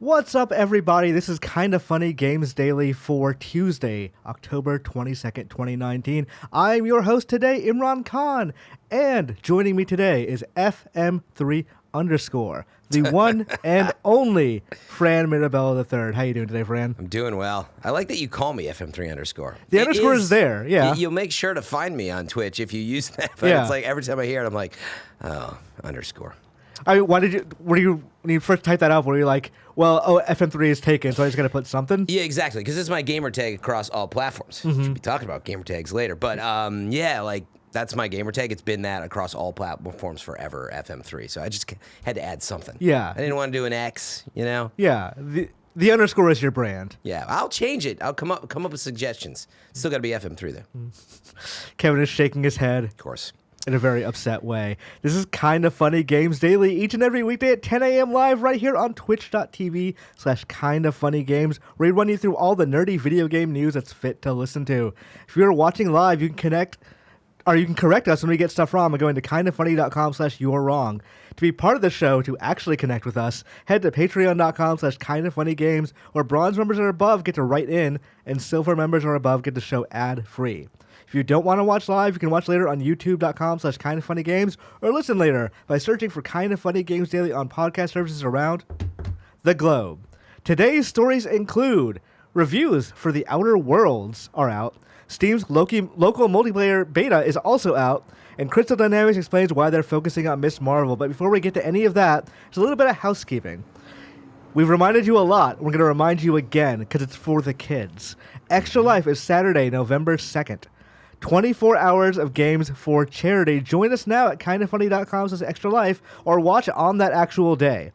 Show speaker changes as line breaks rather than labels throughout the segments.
What's up, everybody? This is Kinda Funny Games Daily for Tuesday, October 22nd, 2019. I'm your host today, Imran Khan, and joining me today is FM3 underscore, the one and only Fran Mirabella III. How you doing today, Fran?
I'm doing well. I like that you call me FM3 underscore.
The underscore is there, yeah.
You'll make sure to find me on Twitch if you use that, but
Yeah.
It's like every time I hear it, I'm like, oh, underscore.
When you first type that up, were you like, well, FM3 is taken, so I just got to put something?
Yeah, exactly, because this is my gamer tag across all platforms. Should be talking about gamer tags later, but yeah, like that's my gamer tag. It's been that across all platforms forever, FM3. So I just had to add something.
Yeah.
I didn't want to do an X, you know?
Yeah, the underscore is your brand.
Yeah, I'll change it. I'll come up with suggestions. Still got to be FM3 though.
Kevin is shaking his head.
Of course.
In a very upset way. This is Kinda Funny Games Daily, each and every weekday at 10 a.m. live right here on twitch.tv/kindafunnygames, where we run you through all the nerdy video game news that's fit to listen to. If you're watching live, you can correct us when we get stuff wrong by going to kindafunny.com/you'rewrong. To be part of the show, to actually connect with us, head to patreon.com/kindafunnygames, where bronze members are above get to write in, and silver members are above get the show ad-free. If you don't want to watch live, you can watch later on youtube.com/kindafunnygames, or listen later by searching for Kinda Funny Games Daily on podcast services around the globe. Today's stories include reviews for The Outer Worlds are out, Steam's local multiplayer beta is also out, and Crystal Dynamics explains why they're focusing on Ms. Marvel. But before we get to any of that, there's a little bit of housekeeping. We've reminded you a lot. We're going to remind you again because it's for the kids. Extra Life is Saturday, November 2nd. 24 hours of games for charity. Join us now at kindafunny.com/extralife or watch it on that actual day.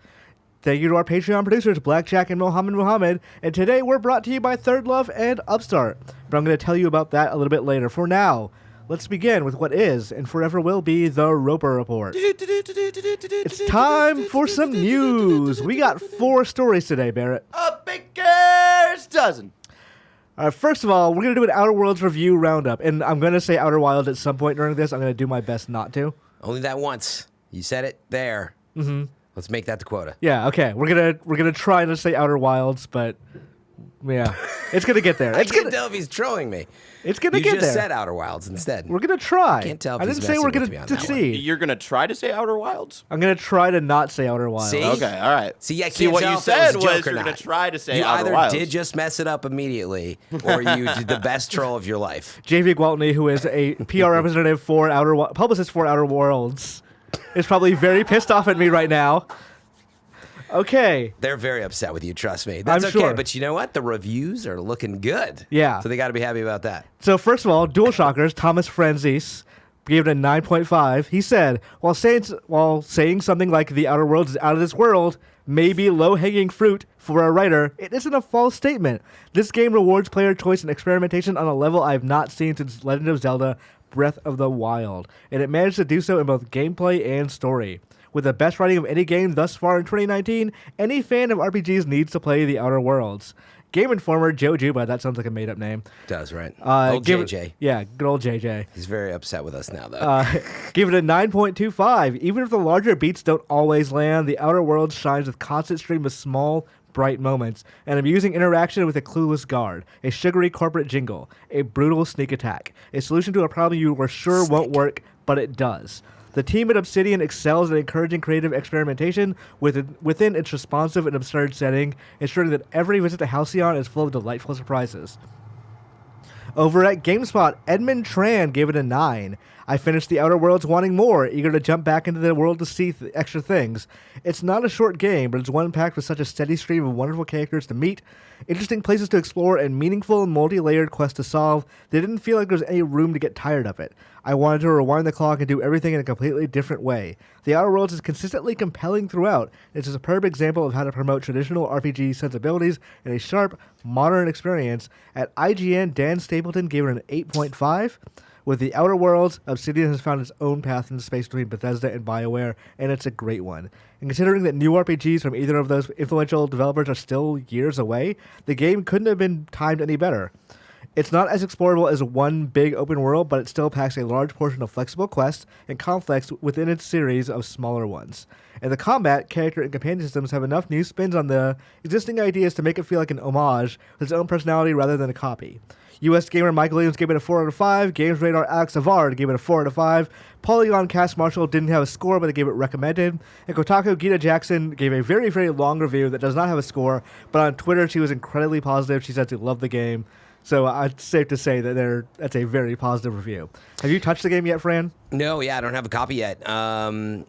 Thank you to our Patreon producers, Blackjack and Mohammed. And today we're brought to you by Third Love and Upstart. But I'm going to tell you about that a little bit later. For now, let's begin with what is and forever will be the Roper Report. It's time for some news. We got 4 stories today, Barrett.
A baker's dozen.
First of all, we're going to do an Outer Worlds review roundup, and I'm going to say Outer Wilds at some point during this. I'm going to do my best not to.
Only that once. You said it there. Mm-hmm. Let's make that the quota.
Yeah, okay. We're gonna try to say Outer Wilds, but yeah, it's gonna get there.
I can't tell if he's trolling me.
It's gonna get there.
You just said Outer Wilds instead.
We're gonna try.
I can't tell if
I
he's
didn't say we're
messing
gonna
with me on that
succeed.
You're gonna try to say Outer Wilds?
I'm gonna try to not say Outer Wilds.
See?
Okay, all right.
See, I can't
what
tell
you
if that
said
was a joke
was
or
you're gonna
not.
try to say
you
Outer
either
Wilds.
did just mess it up immediately, or you did the best troll of your life.
JV Gwaltney, who is a PR representative for publicist for Outer Worlds, is probably very pissed off at me right now. Okay.
They're very upset with you, trust me. That's
I'm
okay,
sure.
but you know what? The reviews are looking good.
Yeah.
So they got to be happy about that.
So first of all, DualShockers, Thomas Franzese gave it a 9.5. He said, while saying something like The Outer Worlds is out of this world may be low-hanging fruit for a writer, it isn't a false statement. This game rewards player choice and experimentation on a level I've not seen since Legend of Zelda Breath of the Wild, and it managed to do so in both gameplay and story. With the best writing of any game thus far in 2019, any fan of RPGs needs to play The Outer Worlds. Game Informer Joe Juba, that sounds like a made-up name.
Does, right? Old JJ.
Yeah, good old JJ.
He's very upset with us now, though.
Give it a 9.25. Even if the larger beats don't always land, The Outer Worlds shines with constant stream of small, bright moments, an amusing interaction with a clueless guard, a sugary corporate jingle, a brutal sneak attack, a solution to a problem you were sure won't work, but it does. The team at Obsidian excels at encouraging creative experimentation within its responsive and absurd setting, ensuring that every visit to Halcyon is full of delightful surprises. Over at GameSpot, Edmund Tran gave it a 9. I finished The Outer Worlds wanting more, eager to jump back into the world to see extra things. It's not a short game, but it's one packed with such a steady stream of wonderful characters to meet, interesting places to explore, and meaningful multi-layered quests to solve. They didn't feel like there was any room to get tired of it. I wanted to rewind the clock and do everything in a completely different way. The Outer Worlds is consistently compelling throughout. It's a superb example of how to promote traditional RPG sensibilities in a sharp, modern experience. At IGN, Dan Stapleton gave it an 8.5. With The Outer Worlds, Obsidian has found its own path into space between Bethesda and BioWare, and it's a great one. And considering that new RPGs from either of those influential developers are still years away, the game couldn't have been timed any better. It's not as explorable as one big open world, but it still packs a large portion of flexible quests and conflicts within its series of smaller ones. And the combat, character, and companion systems have enough new spins on the existing ideas to make it feel like an homage with its own personality rather than a copy. US gamer Mike Williams gave it a 4 out of 5. Games Radar Alex Savard gave it a 4 out of 5. Polygon Cast Marshall didn't have a score, but they gave it recommended. And Kotaku Gita Jackson gave a very, very long review that does not have a score, but on Twitter she was incredibly positive. She said she loved the game. So it's safe to say that that's a very positive review. Have you touched the game yet, Fran?
No, I don't have a copy yet. I'm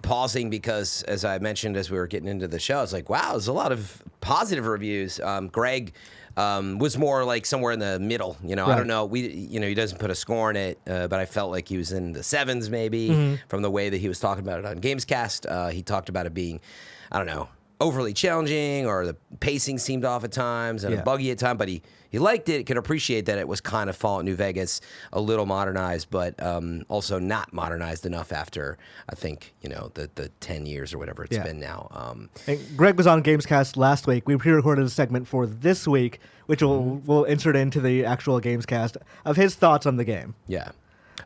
pausing because, as I mentioned as we were getting into the show, I was like, wow, there's a lot of positive reviews. Greg was more like somewhere in the middle. Right. I don't know. He doesn't put a score on it, but I felt like he was in the 7s maybe from the way that he was talking about it on Gamescast. He talked about it being, I don't know, overly challenging, or the pacing seemed off at times and buggy at times, but he liked it, could appreciate that it was kind of Fallout New Vegas, a little modernized, but also not modernized enough after, I think, the 10 years or whatever it's been now.
And Greg was on Gamescast last week. We pre-recorded a segment for this week, which we'll insert into the actual Gamescast, of his thoughts on the game.
Yeah.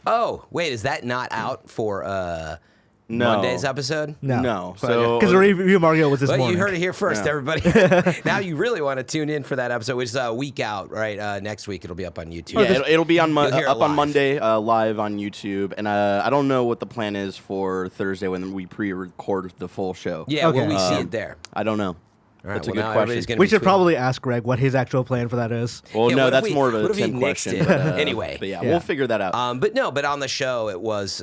Oh, wait, is that not out for...
No.
Monday's episode?
No.
So
because the review Mario was this morning.
You heard it here first, everybody. Now you really want to tune in for that episode, which is a week out, right? Next week it'll be up on YouTube.
Yeah, it'll be on
on
Monday, live on YouTube. And I don't know what the plan is for Thursday when we pre-record the full show.
Yeah, will we see it there?
I don't know.
That's
a good question.
We should probably ask Greg what his actual plan for that is.
Well, no, that's more of a 10 question.
Anyway.
But we'll figure that out.
But on the show it was,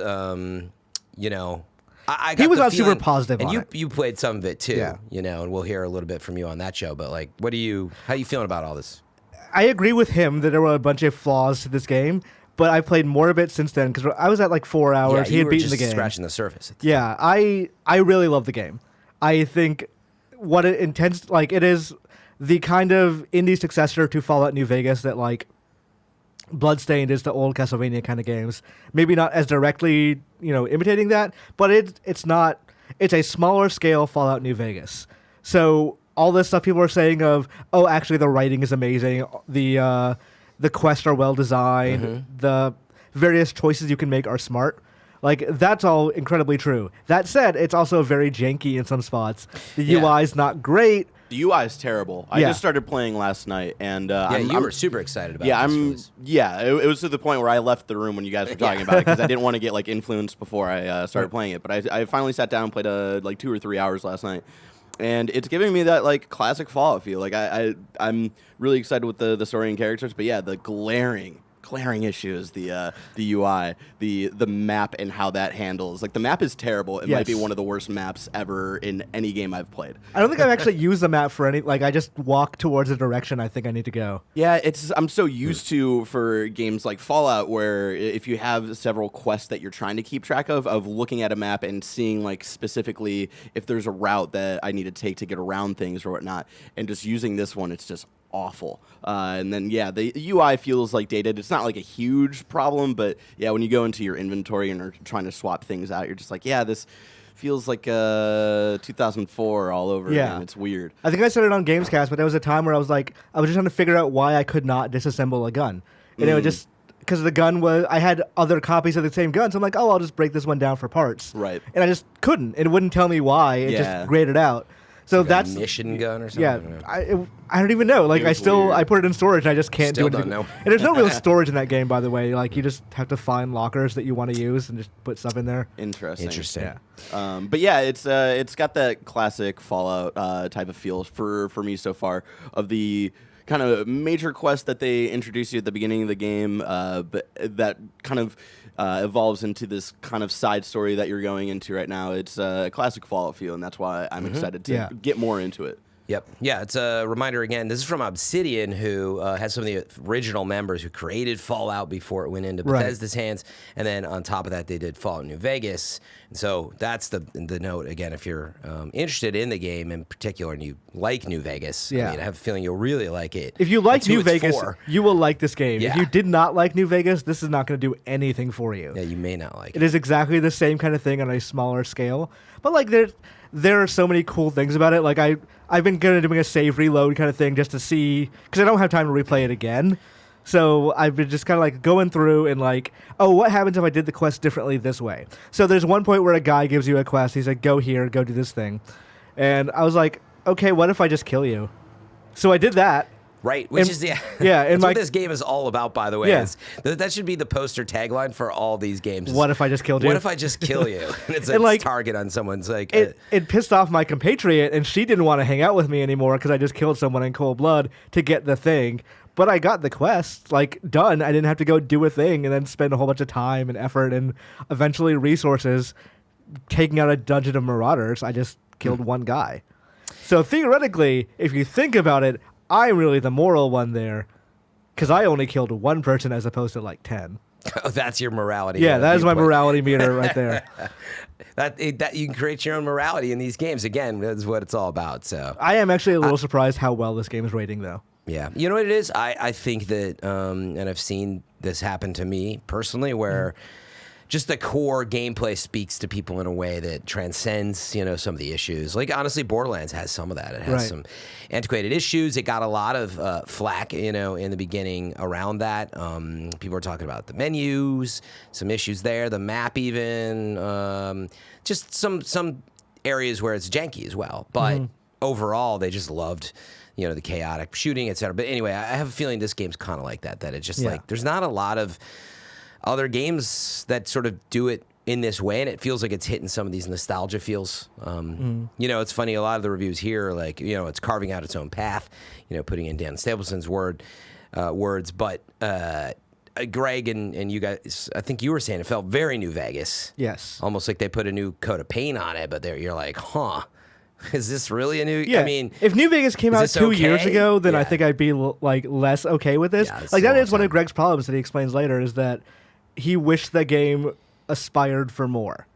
I got
he was
the
on
feeling,
super positive
and
on
you you played some of it too,
Yeah.
and we'll hear a little bit from you on that show. But like, how are you feeling about all this?
I agree with him that there were a bunch of flaws to this game, but I played more of it since then because I was at like 4 hours. He had beaten the game.
Scratching the surface.
Yeah, I really love the game. I think what it intends, like, it is the kind of indie successor to Fallout New Vegas that like Bloodstained is the old Castlevania kind of games. Maybe not as directly, imitating that, but it's not. It's a smaller scale Fallout New Vegas. So all this stuff people are saying of, oh, actually the writing is amazing, the quests are well designed, the various choices you can make are smart. Like, that's all incredibly true. That said, it's also very janky in some spots. The UI is not great.
The UI is terrible. I just started playing last night, and
you were super excited about it.
It was to the point where I left the room when you guys were talking about it because I didn't want to get like influenced before I started playing it. But I finally sat down and played like 2 or 3 hours last night, and it's giving me that like classic Fallout feel. Like I'm really excited with the story and characters, but the glaring issues, the UI, the map and how that handles. Like, the map is terrible. It might be one of the worst maps ever in any game I've played.
I don't think I've actually used the map for any, like, I just walk towards the direction I think I need to go.
Yeah, I'm so used to, for games like Fallout, where if you have several quests that you're trying to keep track of looking at a map and seeing, like, specifically if there's a route that I need to take to get around things or whatnot, and just using this one, it's just awful. And then the UI feels like dated. It's not like a huge problem, but when you go into your inventory and are trying to swap things out, you're just like, this feels like 2004 all over again. It's weird.
I think I said it on Gamescast, but there was a time where I was just trying to figure out why I could not disassemble a gun. And it was just because the gun I had other copies of the same gun, so I'm like, I'll just break this one down for parts.
Right.
And I just couldn't. It wouldn't tell me why. It just graded out. So
like
that's
a mission gun or something.
Yeah, I don't even know. Like, I put it in storage and I just can't do anything.
Don't know.
And there's no real storage in that game, by the way. Like, you just have to find lockers that you want to use and just put stuff in there.
Interesting.
Yeah.
But it's got that classic Fallout type of feel for me so far, of the kind of major quest that they introduce you at the beginning of the game, but that kind of evolves into this kind of side story that you're going into right now. It's a classic Fallout feel, and that's why I'm excited to get more into it.
Yep. Yeah, it's a reminder again. This is from Obsidian, who has some of the original members who created Fallout before it went into Bethesda's hands. And then on top of that, they did Fallout New Vegas. And so that's the note, again, if you're interested in the game in particular and you like New Vegas. I mean, I have a feeling you'll really like it.
If you like New Vegas, you will like this game.
Yeah.
If you did not like New Vegas, this is not going to do anything for you.
Yeah, you may not like it.
It is exactly the same kind of thing on a smaller scale. But, like, there are so many cool things about it. Like I've been kind of doing a save reload kind of thing just to see, because I don't have time to replay it again. So I've been just kind of like going through and like, oh, what happens if I did the quest differently this way? So there's one point where a guy gives you a quest. He's like, go here, go do this thing. And I was like, okay, what if I just kill you? So I did that.
Right, which
and,
is
and
that's what this game is all about, by the way.
Yeah.
That should be the poster tagline for all these games.
What if I just killed you?
What if I just kill you? And it's a
like,
target on someone's like.
It pissed off my compatriot, and she didn't want to hang out with me anymore because I just killed someone in cold blood to get the thing. But I got the quest, like, done. I didn't have to go do a thing and then spend a whole bunch of time and effort and eventually resources taking out a dungeon of marauders. I just killed one guy. So theoretically, if you think about it, I'm really the moral one there, because I only killed one person as opposed to like 10.
Oh, that's your morality.
Yeah, that is my morality meter right there.
that you can create your own morality in these games. Again, that's what it's all about. So
I am actually a little surprised how well this game is rating, though.
Yeah, you know what it is? I think that, and I've seen this happen to me personally, where just the core gameplay speaks to people in a way that transcends, some of the issues. Like, honestly, Borderlands has some of that. It has some antiquated issues. It got a lot of flack, in the beginning around that. People were talking about the menus, some issues there, the map even, just some areas where it's janky as well. But overall, they just loved the chaotic shooting, etc. But anyway, I have a feeling this game's kind of like that. That it's just like there's not a lot of other games that sort of do it in this way, and it feels like it's hitting some of these nostalgia feels. It's funny. A lot of the reviews here are like, it's carving out its own path. Putting in Dan Stapleson's words, but Greg and you guys, I think you were saying it felt very New Vegas.
Yes,
almost like they put a new coat of paint on it. But you're like, huh. Is this really a new?
Yeah.
I mean,
if New Vegas came out 2 years ago, then I think I'd be like less okay with this.
Yeah,
like that is one of Greg's problems that he explains later, is that he wished the game aspired for more.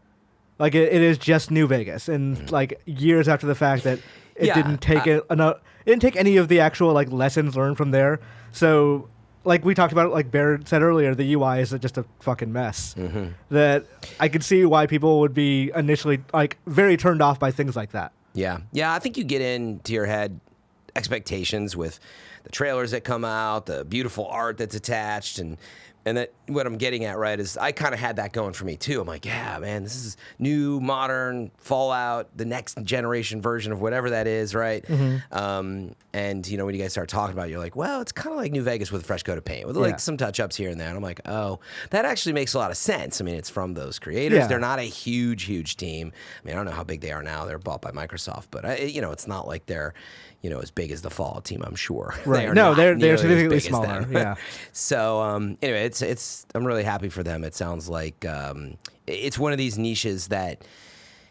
Like it is just New Vegas, and like years after the fact that it didn't take it didn't take any of the actual like lessons learned from there. So like we talked about, like Barrett said earlier, the UI is just a fucking mess. That I could see why people would be initially like very turned off by things like that.
Yeah. I think you get into your head expectations with the trailers that come out, the beautiful art that's attached, and that what I'm getting at, right, is I kind of had that going for me too. I'm like, yeah, man, this is new, modern Fallout, the next generation version of whatever that is, right? And when you guys start talking about it, you're like, well, it's kind of like New Vegas with a fresh coat of paint, with like some touch-ups here and there. And I'm like, oh, that actually makes a lot of sense. I mean, it's from those creators.
Yeah.
They're not a huge team. I mean, I don't know how big they are now. They're bought by Microsoft, but it's not like they're as big as the Fallout team, I'm sure.
Right. They're significantly smaller. Yeah.
So anyway, it's I'm really happy for them. It sounds like it's one of these niches that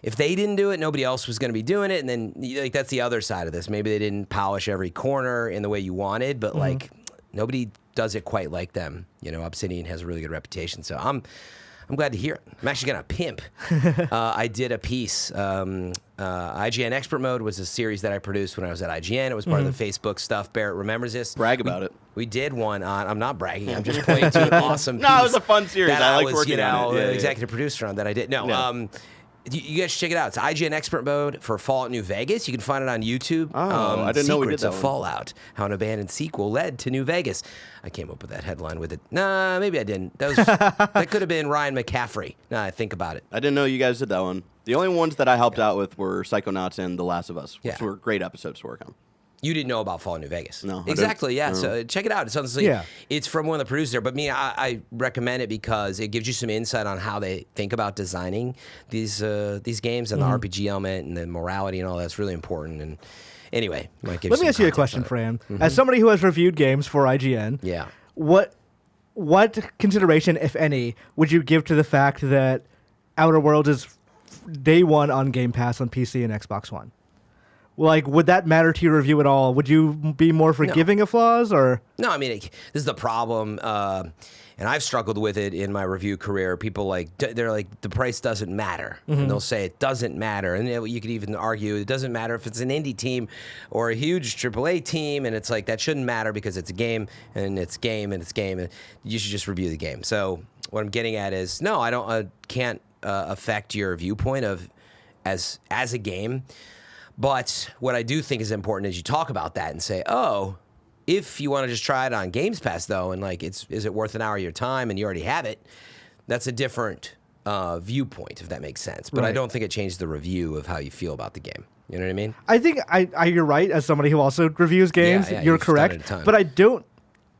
if they didn't do it, nobody else was going to be doing it. And then like that's the other side of this. Maybe they didn't polish every corner in the way you wanted, but like nobody does it quite like them. Obsidian has a really good reputation. So I'm glad to hear it. I'm actually going to pimp. I did a piece. IGN Expert Mode was a series that I produced when I was at IGN. It was part of the Facebook stuff. Barrett remembers this.
Brag about it.
We did one on. I'm not bragging. I'm just pointing to an awesome piece.
No, it was a fun series. I liked
was,
working on it.
The executive producer on that I did. No. You guys should check it out. It's IGN Expert Mode for Fallout New Vegas. You can find it on YouTube.
I didn't know we did
Secrets
that
of
one.
Fallout, how an abandoned sequel led to New Vegas. I came up with that headline with it. Nah, maybe I didn't. That could have been Ryan McCaffrey. Nah, I think about it.
I didn't know you guys did that one. The only ones that I helped out with were Psychonauts and The Last of Us, which were great episodes to work on.
You didn't know about Fallout New Vegas.
No. I
Exactly,
didn't.
yeah. So check it out. It's honestly, it's from one of the producers there. But I recommend it because it gives you some insight on how they think about designing these games and the RPG element and the morality and all that's really important. And anyway,
let me ask you a question, Fran. As somebody who has reviewed games for IGN, what consideration, if any, would you give to the fact that Outer Worlds is day one on Game Pass on PC and Xbox One? Like, would that matter to your review at all? Would you be more forgiving of flaws, or?
No, I mean, this is the problem, and I've struggled with it in my review career. People they're like, the price doesn't matter, and they'll say it doesn't matter, and you could even argue it doesn't matter if it's an indie team or a huge AAA team, and it's like that shouldn't matter because it's a game, and it's game, and you should just review the game. So what I'm getting at is, no, I can't affect your viewpoint of as a game. But what I do think is important is you talk about that and say, oh, if you want to just try it on Games Pass, though, and like, is it worth an hour of your time and you already have it, that's a different viewpoint, if that makes sense. But I don't think it changed the review of how you feel about the game. You know what I mean?
I think you're right. As somebody who also reviews games, you're correct. But I don't.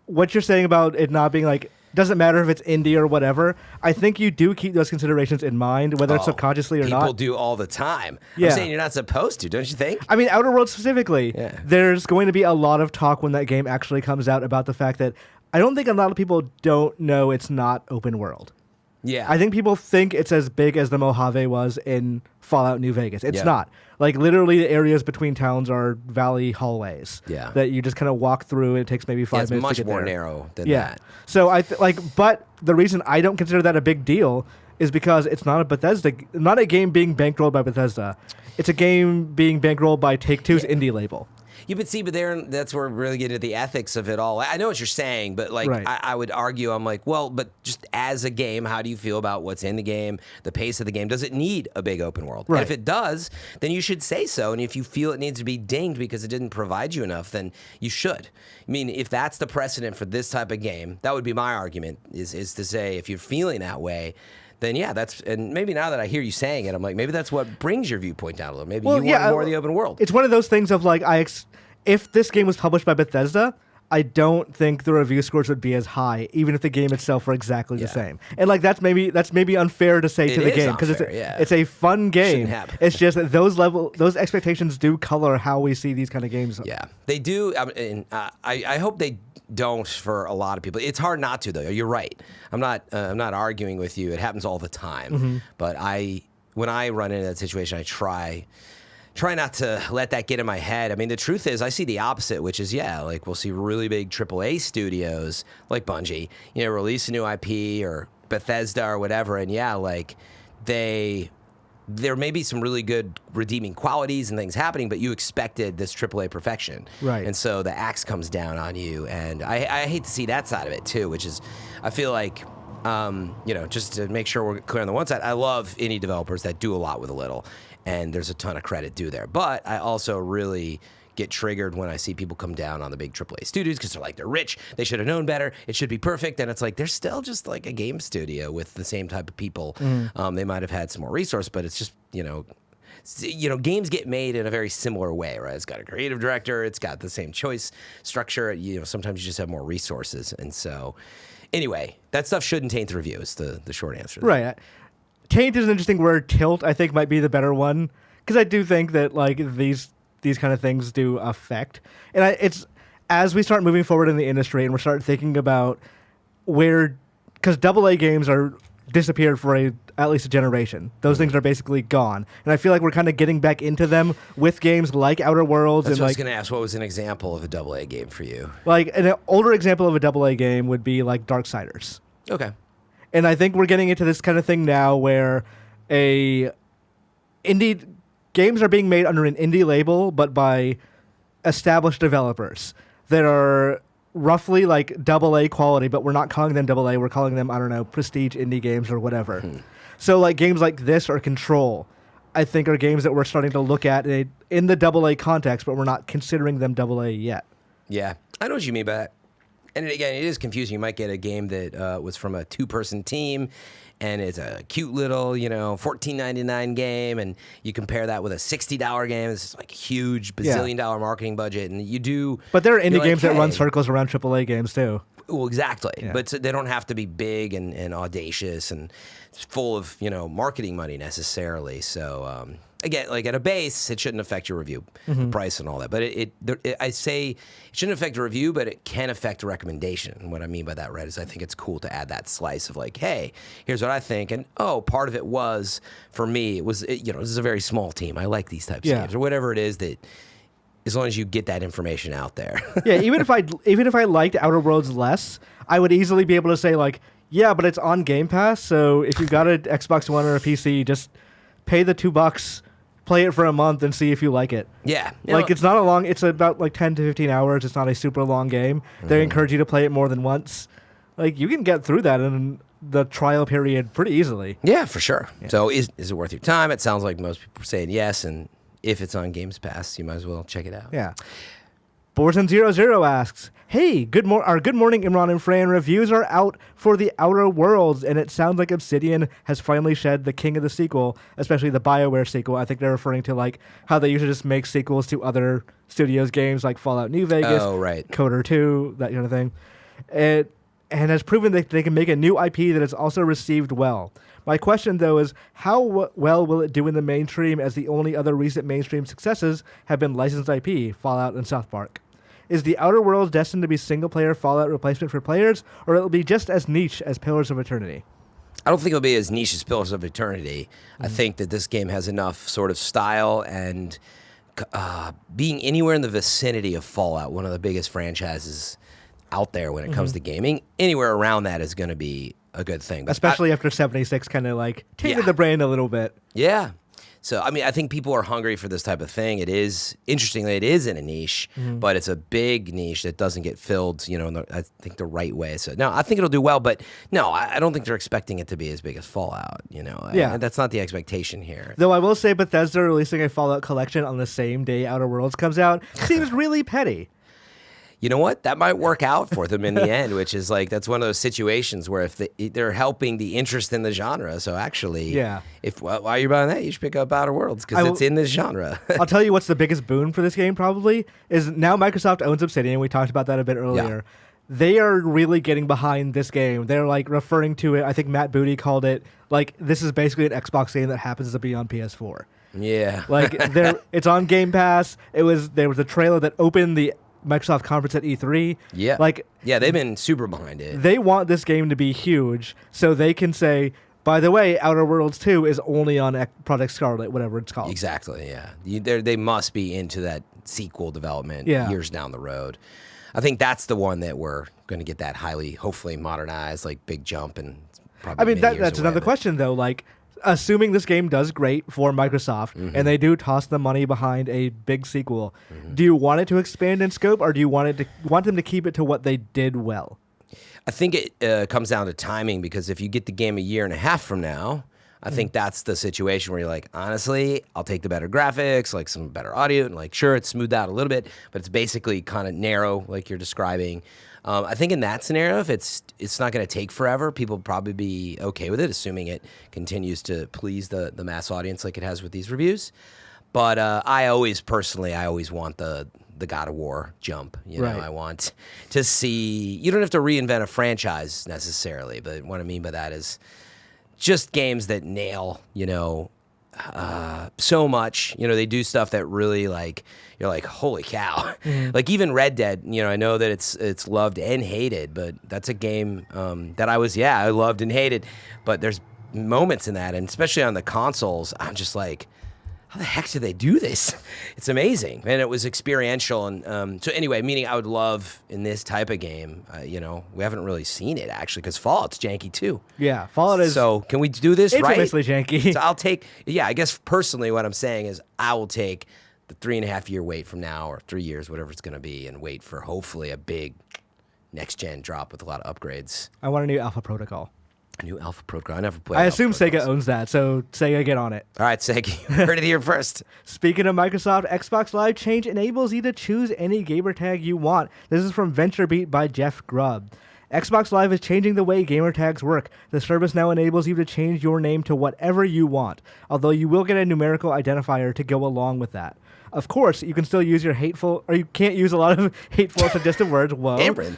What you're saying about it not being like, doesn't matter if it's indie or whatever. I think you do keep those considerations in mind, whether it's subconsciously or not.
People do all the time.
Yeah.
I'm saying you're not supposed to, don't you think?
I mean, Outer Worlds specifically, there's going to be a lot of talk when that game actually comes out about the fact that I don't think a lot of people don't know it's not open world.
Yeah.
I think people think it's as big as the Mojave was in Fallout New Vegas. It's not. Like, literally, the areas between towns are valley hallways that you just kind of walk through. It takes maybe 5 minutes to get there.
It's much more narrow than that.
So, but the reason I don't consider that a big deal is because it's not not a game being bankrolled by Bethesda. It's a game being bankrolled by Take-Two's indie label.
But that's where we really get into the ethics of it all. I know what you're saying, but like I would argue, I'm like, well, but just as a game, how do you feel about what's in the game, the pace of the game? Does it need a big open world?
Right.
And if it does, then you should say so. And if you feel it needs to be dinged because it didn't provide you enough, then you should. I mean, if that's the precedent for this type of game, that would be my argument, is to say if you're feeling that way, then and maybe now that I hear you saying it, I'm like, maybe that's what brings your viewpoint down a little. Maybe you want more of the open world.
It's one of those things of like, if this game was published by Bethesda, I don't think the review scores would be as high, even if the game itself were exactly the same. And like that's maybe unfair to say to the game because it's a fun game. It's just that those expectations do color how we see these kind of games.
Yeah, they do. I hope they don't for a lot of people. It's hard not to, though. You're right. I'm not arguing with you. It happens all the time. But when I run into that situation, I try not to let that get in my head. I mean, the truth is I see the opposite, which is, like we'll see really big AAA studios like Bungie, release a new IP or Bethesda or whatever. And like there may be some really good redeeming qualities and things happening, but you expected this AAA perfection.
Right.
And so the axe comes down on you. And I hate to see that side of it too, which is, I feel like, just to make sure we're clear on the one side, I love indie developers that do a lot with a little. And there's a ton of credit due there. But I also really get triggered when I see people come down on the big AAA studios because they're rich. They should have known better. It should be perfect. And it's like they're still just like a game studio with the same type of people. They might have had some more resource, but it's just, games get made in a very similar way, right? It's got a creative director. It's got the same choice structure. Sometimes you just have more resources. And so anyway, that stuff shouldn't taint the review is the short answer.
Right. Taint is an interesting word. Tilt, I think, might be the better one because I do think that like these kind of things do affect, and it's as we start moving forward in the industry and we start thinking about because AA games are disappeared for at least a generation. Those things are basically gone, and I feel like we're kind of getting back into them with games like Outer Worlds.
That's
and
what I was going to ask. What was an example of a AA game for you?
Like an older example of a AA game would be like Darksiders.
Okay.
And I think we're getting into this kind of thing now where games are being made under an indie label, but by established developers that are roughly like AA quality, but we're not calling them AA. We're calling them, I don't know, prestige indie games or whatever. So like games like this or Control, I think are games that we're starting to look at in the AA context, but we're not considering them AA yet.
Yeah, I know what you mean by that. And again, it is confusing. You might get a game that was from a 2-person team, and it's a cute little, $14.99 game, and you compare that with a $60 game. This is like a huge bazillion-dollar marketing budget, and you do.
But there are indie games that run circles around AAA games too.
Well, exactly. Yeah. But they don't have to be big and audacious and full of marketing money necessarily. So again, like at a base, it shouldn't affect your review, the price and all that. But I say it shouldn't affect a review, but it can affect a recommendation. And what I mean by that, Red, is I think it's cool to add that slice of like, hey, here's what I think. And part of it was, for me, this is a very small team. I like these types of games or whatever it is that, as long as you get that information out there.
Yeah, even if I liked Outer Worlds less, I would easily be able to say like, yeah, but it's on Game Pass, so if you've got an Xbox One or a PC, just pay the $2, play it for a month, and see if you like it.
Yeah.
It's not a long. It's about like 10 to 15 hours. It's not a super long game. They encourage you to play it more than once. Like you can get through that in the trial period pretty easily.
Yeah, for sure. So is it worth your time? It sounds like most people are saying yes, and if it's on Games Pass, you might as well check it out.
Yeah. Borton00 asks, "Hey, good morning, Imran and Fran. Reviews are out for The Outer Worlds, and it sounds like Obsidian has finally shed the king of the sequel, especially the BioWare sequel. I think they're referring to like how they usually just make sequels to other studios' games like Fallout New Vegas, Coder 2, that kind of thing. And has proven that they can make a new IP that is also received well. My question, though, is how well will it do in the mainstream, as the only other recent mainstream successes have been licensed IP, Fallout and South Park? Is The Outer Worlds destined to be single-player Fallout replacement for players, or will it be just as niche as Pillars of Eternity?"
I don't think it'll be as niche as Pillars of Eternity. I think that this game has enough sort of style and being anywhere in the vicinity of Fallout, one of the biggest franchises out there when it comes to gaming, anywhere around that is going to be a good thing. But
especially after 76 kind of like tainted the brand a little bit.
Yeah. So, I mean, I think people are hungry for this type of thing. It is, interestingly, it is in a niche, but it's a big niche that doesn't get filled, you know, I think the right way. So, no, I think it'll do well, but no, I don't think they're expecting it to be as big as Fallout, you know.
Yeah.
That's not the expectation here.
Though I will say Bethesda releasing a Fallout collection on the same day Outer Worlds comes out seems really petty.
You know what? That might work out for them in the end, which is like, that's one of those situations where if they're helping the interest in the genre. So actually, why are you buying that? You should pick up Outer Worlds because it's in this genre.
I'll tell you what's the biggest boon for this game probably is now Microsoft owns Obsidian. We talked about that a bit earlier. Yeah. They are really getting behind this game. They're like referring to it. I think Matt Booty called it like, this is basically an Xbox game that happens to be on PS4.
Yeah.
Like it's on Game Pass. There was a trailer that opened the Microsoft conference at E3.
Yeah. They've been super behind it.
They want this game to be huge so they can say, by the way, Outer Worlds 2 is only on Project Scarlet, whatever it's called.
Exactly, yeah. They must be into that sequel development years down the road. I think that's the one that we're going to get that hopefully modernized, like big jump. And probably
I mean, that's another question, though. Like, assuming this game does great for Microsoft and they do toss the money behind a big sequel, do you want it to expand in scope, or do you want them to keep it to what they did well?
I think it comes down to timing, because if you get the game a year and a half from now, I think that's the situation where you're like, honestly, I'll take the better graphics, like some better audio, and like, sure, it's smoothed out a little bit, but it's basically kind of narrow, like you're describing. I think in that scenario, if it's not going to take forever, people will probably be okay with it, assuming it continues to please the mass audience like it has with these reviews. But I always want the God of War jump. You know, I want to see. You don't have to reinvent a franchise necessarily, but what I mean by that is just games that nail, you know, so much. You know, they do stuff that really like, you're like, holy cow. Like even Red Dead, you know, I know that it's loved and hated, but that's a game that I loved and hated. But there's moments in that, and especially on the consoles, I'm just like, how the heck did they do this? It's amazing. And it was experiential. And so anyway, meaning I would love in this type of game, you know, we haven't really seen it actually, because Fallout's janky too.
Yeah, Fallout is.
So can we do this right?
Infamously janky.
So I'll take, I guess personally what I'm saying is I will take the 3.5 year wait from now, or 3 years, whatever it's going to be, and wait for hopefully a big next gen drop with a lot of upgrades.
I want a new Alpha Protocol.
A new Alpha Protocol. I never played.
I assume Sega owns that, so Sega, get on it.
All right, Sega, you heard it here first.
Speaking of Microsoft, Xbox Live Change enables you to choose any gamertag you want. This is from VentureBeat by Jeff Grubb. Xbox Live is changing the way gamertags work. The service now enables you to change your name to whatever you want, although you will get a numerical identifier to go along with that. Of course, you can still use your hateful, or you can't use a lot of hateful suggestive words. Whoa,
Amron.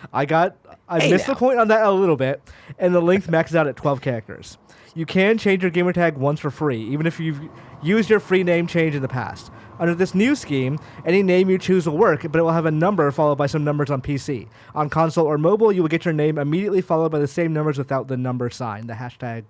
I missed the point on that a little bit, and the length maxes out at 12 characters. You can change your gamertag once for free, even if you've used your free name change in the past. Under this new scheme, any name you choose will work, but it will have a number followed by some numbers on PC. On console or mobile, you will get your name immediately followed by the same numbers without the number sign, the hashtag,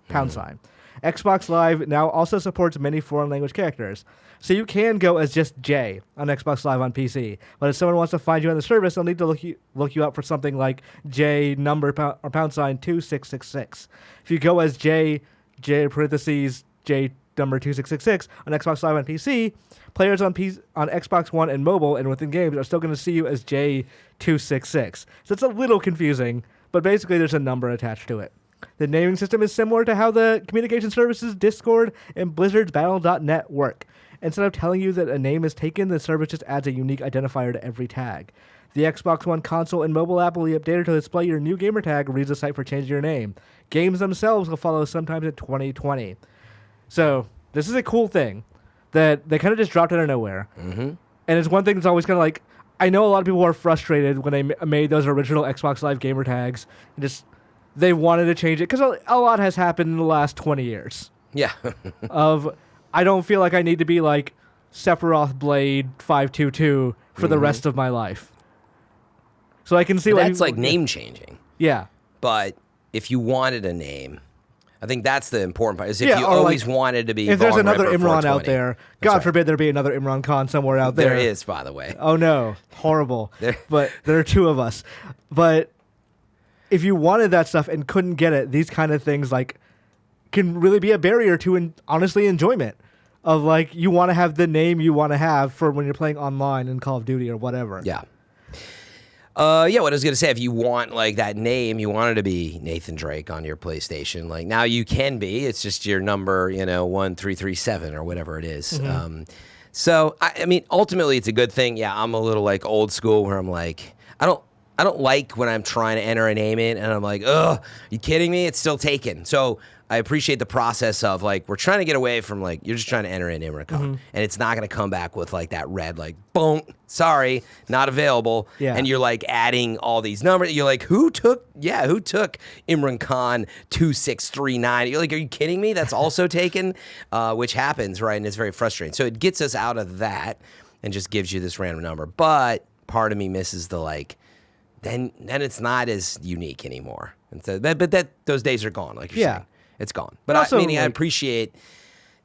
pound sign. Xbox Live now also supports many foreign language characters. So you can go as just J on Xbox Live on PC. But if someone wants to find you on the service, they'll need to look you up for something like J number or pound sign 2666. If you go as J parentheses J number 2666 on Xbox Live on PC, players on Xbox One and mobile and within games are still going to see you as J266. So it's a little confusing, but basically there's a number attached to it. The naming system is similar to how the communication services Discord and Blizzard's Battle.net work. Instead of telling you that a name is taken, the service just adds a unique identifier to every tag. The Xbox One console and mobile app will be updated to display your new gamertag and reads the site for changing your name. Games themselves will follow sometime in 2020. So, this is a cool thing that they kind of just dropped out of nowhere.
Mm-hmm.
And it's one thing that's always kind of like, I know a lot of people are frustrated when they made those original Xbox Live gamer tags. And just, they wanted to change it because a lot has happened in the last 20 years.
Yeah.
I don't feel like I need to be like Sephiroth Blade 522 for the rest of my life. So I can see why
that's like name changing.
Yeah.
But if you wanted a name, I think that's the important part. Is if you
or
always
like,
wanted to be.
If there's
Vaughn
another
Ripper
Imran
420.
out there,
That's
God
right.
forbid there be another Imran Khan somewhere out there.
There is, by the way.
Oh no, horrible. But there are two of us. But if you wanted that stuff and couldn't get it, these kind of things like can really be a barrier to honestly enjoyment. Of like you want to have the name you want to have for when you're playing online in Call of Duty or whatever.
Yeah. What I was gonna say, if you want like that name, you want it to be Nathan Drake on your PlayStation. Like now you can be. It's just your number, 1337 or whatever it is. So I mean, ultimately, it's a good thing. Yeah, I'm a little like old school where I'm like, I don't like when I'm trying to enter a name in and I'm like, ugh, you kidding me? It's still taken. So I appreciate the process of like, we're trying to get away from like, you're just trying to enter an Imran Khan and it's not going to come back with like that red, like, boom, sorry, not available.
Yeah.
And you're like adding all these numbers. You're like, who took Imran Khan 2639? You're like, are you kidding me? That's also taken, which happens, right? And it's very frustrating. So it gets us out of that and just gives you this random number. But part of me misses the like, then it's not as unique anymore. And so those days are gone, like you're saying. It's gone. But
also,
I appreciate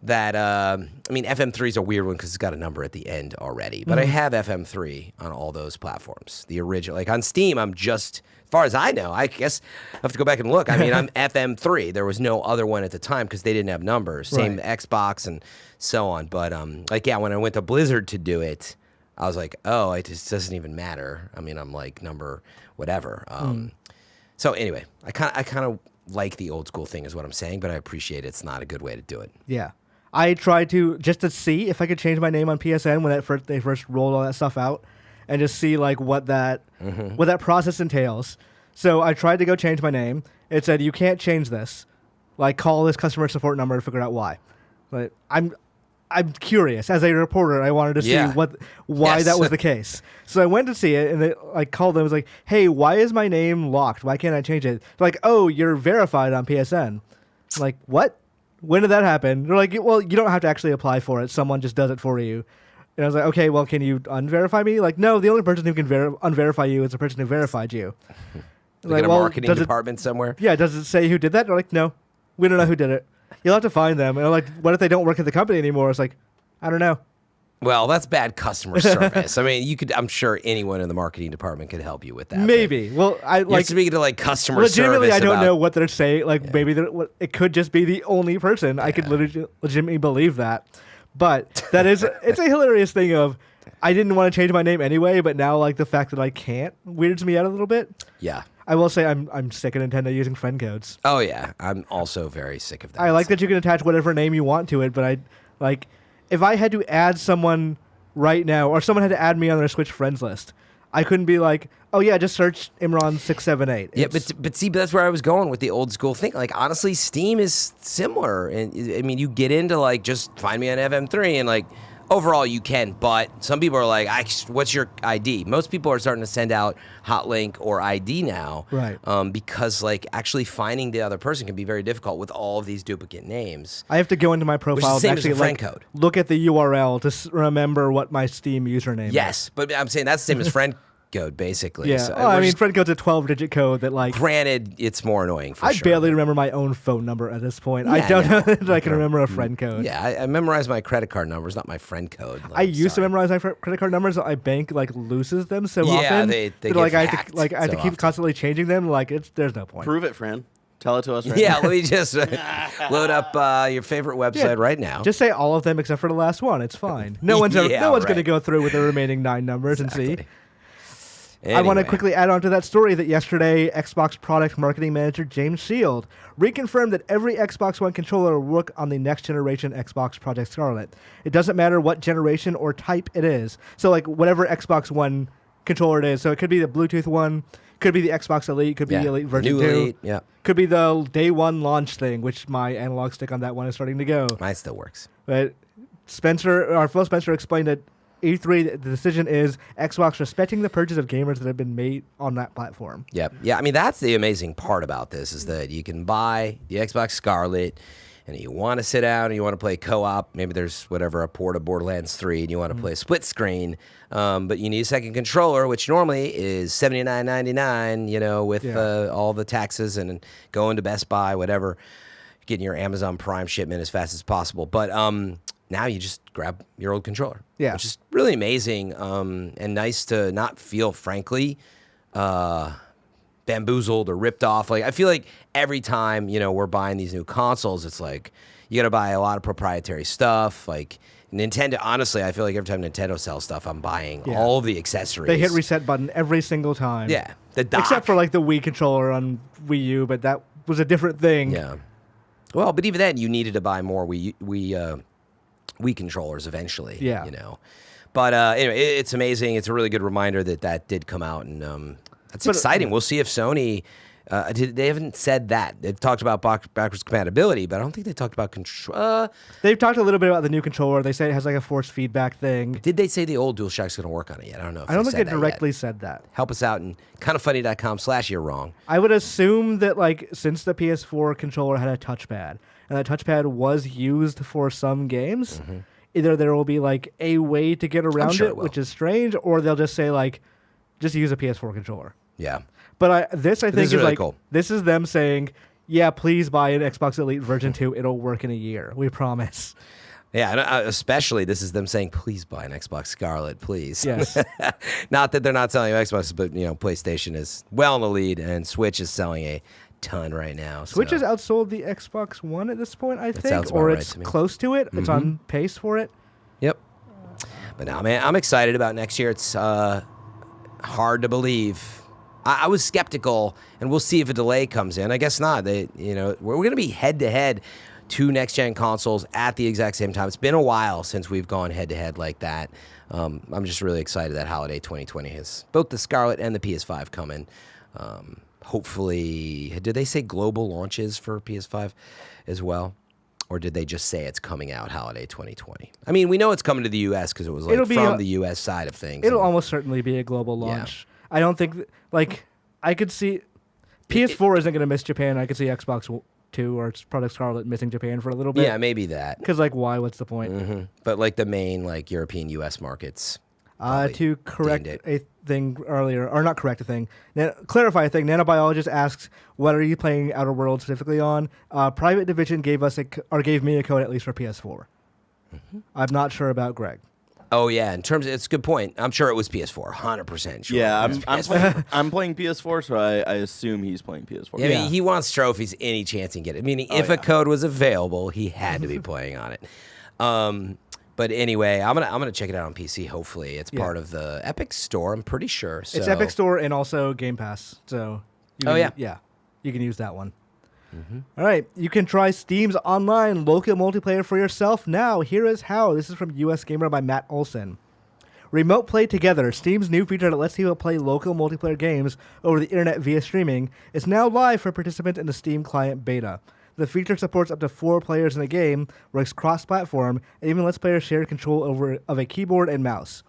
that. FM3 is a weird one because it's got a number at the end already. But I have FM3 on all those platforms. The original, like on Steam, I'm just, as far as I know, I guess I have to go back and look. I mean, I'm FM3. There was no other one at the time because they didn't have numbers. Same Xbox and so on. But when I went to Blizzard to do it, I was like, oh, it just doesn't even matter. I mean, I'm like number whatever. So anyway, I kind of like the old school thing is what I'm saying, but I appreciate it's not a good way to do it.
Yeah. I tried to see if I could change my name on PSN when they first rolled all that stuff out and just see like what that process entails. So I tried to go change my name. It said, you can't change this. Like call this customer support number to figure out why. But I'm curious. As a reporter, I wanted to see why that was the case. So I went to see it, and they called them. I was like, "Hey, why is my name locked? Why can't I change it?" They're like, "Oh, you're verified on PSN." I'm like, what? When did that happen? They're like, "Well, you don't have to actually apply for it. Someone just does it for you." And I was like, "Okay, well, can you unverify me?" Like, no, the only person who can unverify you is the person who verified you.
Like in a marketing department somewhere?
Yeah, does it say who did that? They're like, no, we don't know who did it. You'll have to find them. And I'm like, what if they don't work at the company anymore? It's like, I don't know.
Well, that's bad customer service. I mean, I'm sure anyone in the marketing department could help you with that.
Maybe. Well,
you're speaking to like customer
legitimately,
service.
I don't know what they're saying. Like maybe it could just be the only person. I could legitimately believe that. But it's a hilarious thing of, I didn't want to change my name anyway, but now like the fact that I can't weirds me out a little bit.
Yeah.
I will say I'm sick of Nintendo using friend codes.
Oh yeah, I'm also very sick of that.
I like that you can attach whatever name you want to it, but if I had to add someone right now, or someone had to add me on their Switch friends list, I couldn't be like, oh yeah, just search Imran678.
Yeah, but see, that's where I was going with the old school thing. Like honestly, Steam is similar, and I mean, you get into like just find me on FM3, and like overall you can, but some people are like, what's your ID? Most people are starting to send out Hotlink or ID now,
right?
Because like actually finding the other person can be very difficult with all of these duplicate names.
I have to go into my profile and actually
friend code.
Look at the URL to remember what my Steam username is.
Yes, but I'm saying that's the same as friend code, basically.
Yeah,
So
I mean, friend code's a 12-digit code that like.
Granted, it's more annoying for
I
sure.
barely remember my own phone number at this point.
Yeah,
I don't know that I can remember a friend code.
Yeah, I memorize my credit card numbers, not my friend code. Like,
I used to memorize my credit card numbers. My bank like loses them so often.
They
that,
get
like I
hacked
have to
so
keep
often.
constantly changing them. Like there's no point.
Prove it, Fran. Tell it to us right
Yeah,
now.
let me just load up your favorite website right now.
Just say all of them except for the last one. It's fine. No one's going to go through with the remaining 9 numbers and see. I want to
Anyway.
quickly add on to that story that yesterday, Xbox product marketing manager James Shield reconfirmed that every Xbox One controller will work on the next generation Xbox Project Scarlet. It doesn't matter what generation or type it is. So, like, whatever Xbox One controller it is. So, it could be the Bluetooth one, could be the Xbox Elite, could be the Elite version
New
2.
Elite, yeah.
Could be the day one launch thing, which my analog stick on that one is starting to go.
Mine still works.
But Phil Spencer explained at E3 that the decision is Xbox respecting the purchase of gamers that have been made on that platform.
Yeah. I mean, that's the amazing part about this is that you can buy the Xbox Scarlet, and you want to sit down and you want to play co-op. Maybe there's whatever a port of Borderlands 3, and you want to play a split screen, but you need a second controller, which normally is $79.99. You know, with all the taxes and going to Best Buy, whatever, getting your Amazon Prime shipment as fast as possible. But now you just grab your old controller, which is really amazing and nice to not feel, frankly, bamboozled or ripped off. Like, I feel like every time, you know, we're buying these new consoles, it's like you got to buy a lot of proprietary stuff. Like Nintendo, honestly, I feel like every time Nintendo sells stuff, I'm buying all the accessories.
They hit reset button every single time.
Yeah, the dock.
Except for like the Wii controller on Wii U, but that was a different thing.
Yeah. Well, but even then, you needed to buy more Wii controllers eventually.
Yeah.
You know. But anyway, it's amazing. It's a really good reminder that did come out, and that's exciting. We'll see if Sony. They haven't said that. They've talked about backwards compatibility, but I don't think they talked about control.
They've talked a little bit about the new controller. They say it has like a force feedback thing.
Did they say the old DualShock's going to work on it yet? I don't know. If
I don't think
said
they
that
directly
yet.
said that.
Help us out and kindoffunny.com/you're wrong.
I would assume that like since the PS4 controller had a touchpad, and that touchpad was used for some games, either there will be like a way to get around
sure
it,
it will.
which is strange, or they'll just say like, just use a PS4 controller.
Yeah.
But I think
is
is
really
like
cool.
This is them saying, yeah, please buy an Xbox Elite version 2. It'll work in a year. We promise.
Yeah, and especially this is them saying, please buy an Xbox Scarlet, please.
Yes.
Not that they're not selling Xboxes, but you know, PlayStation is well in the lead, and Switch is selling a ton right now.
Switch
so.
has outsold the Xbox One at this point, I think,
sounds about
or
right
it's
to me.
close to it. It's on pace for it.
Yep. But now, man, I'm excited about next year. It's hard to believe. I was skeptical, and we'll see if a delay comes in. I guess not. We're going to be head-to-head two next-gen consoles at the exact same time. It's been a while since we've gone head-to-head like that. I'm just really excited that holiday 2020 has both the Scarlet and the PS5 coming. Hopefully, did they say global launches for PS5 as well? Or did they just say it's coming out holiday 2020? I mean, we know it's coming to the U.S. because it was like from the U.S. side of things.
It'll almost certainly be a global launch. I don't think, I could see PS4 isn't going to miss Japan. I could see Xbox 2 or Project Scarlet missing Japan for a little bit.
Yeah, maybe that.
Because, why? What's the point?
But, the main, European, U.S. markets.
To correct
it.
a thing earlier, or not correct a thing, clarify a thing. Nanobiologist asks, "What are you playing Outer Worlds specifically on?" Private Division gave me a code at least for PS4. I'm not sure about Greg.
Oh yeah, it's a good point. I'm sure it was PS4, 100% sure.
Yeah, I'm playing PS4, so I assume he's playing PS4.
I mean, he wants trophies any chance he can get it. Meaning, if a code was available, he had to be playing on it. But anyway, I'm gonna check it out on PC. Hopefully, it's part of the Epic Store. I'm pretty sure. So.
It's Epic Store and also Game Pass. So, you can use that one. All right, you can try Steam's online local multiplayer for yourself now. Here is how. This is from US Gamer by Matt Olson. Remote Play Together, Steam's new feature that lets people play local multiplayer games over the internet via streaming, is now live for participants in the Steam client beta. The feature supports up to 4 players in a game, works cross-platform, and even lets players share control of a keyboard and mouse.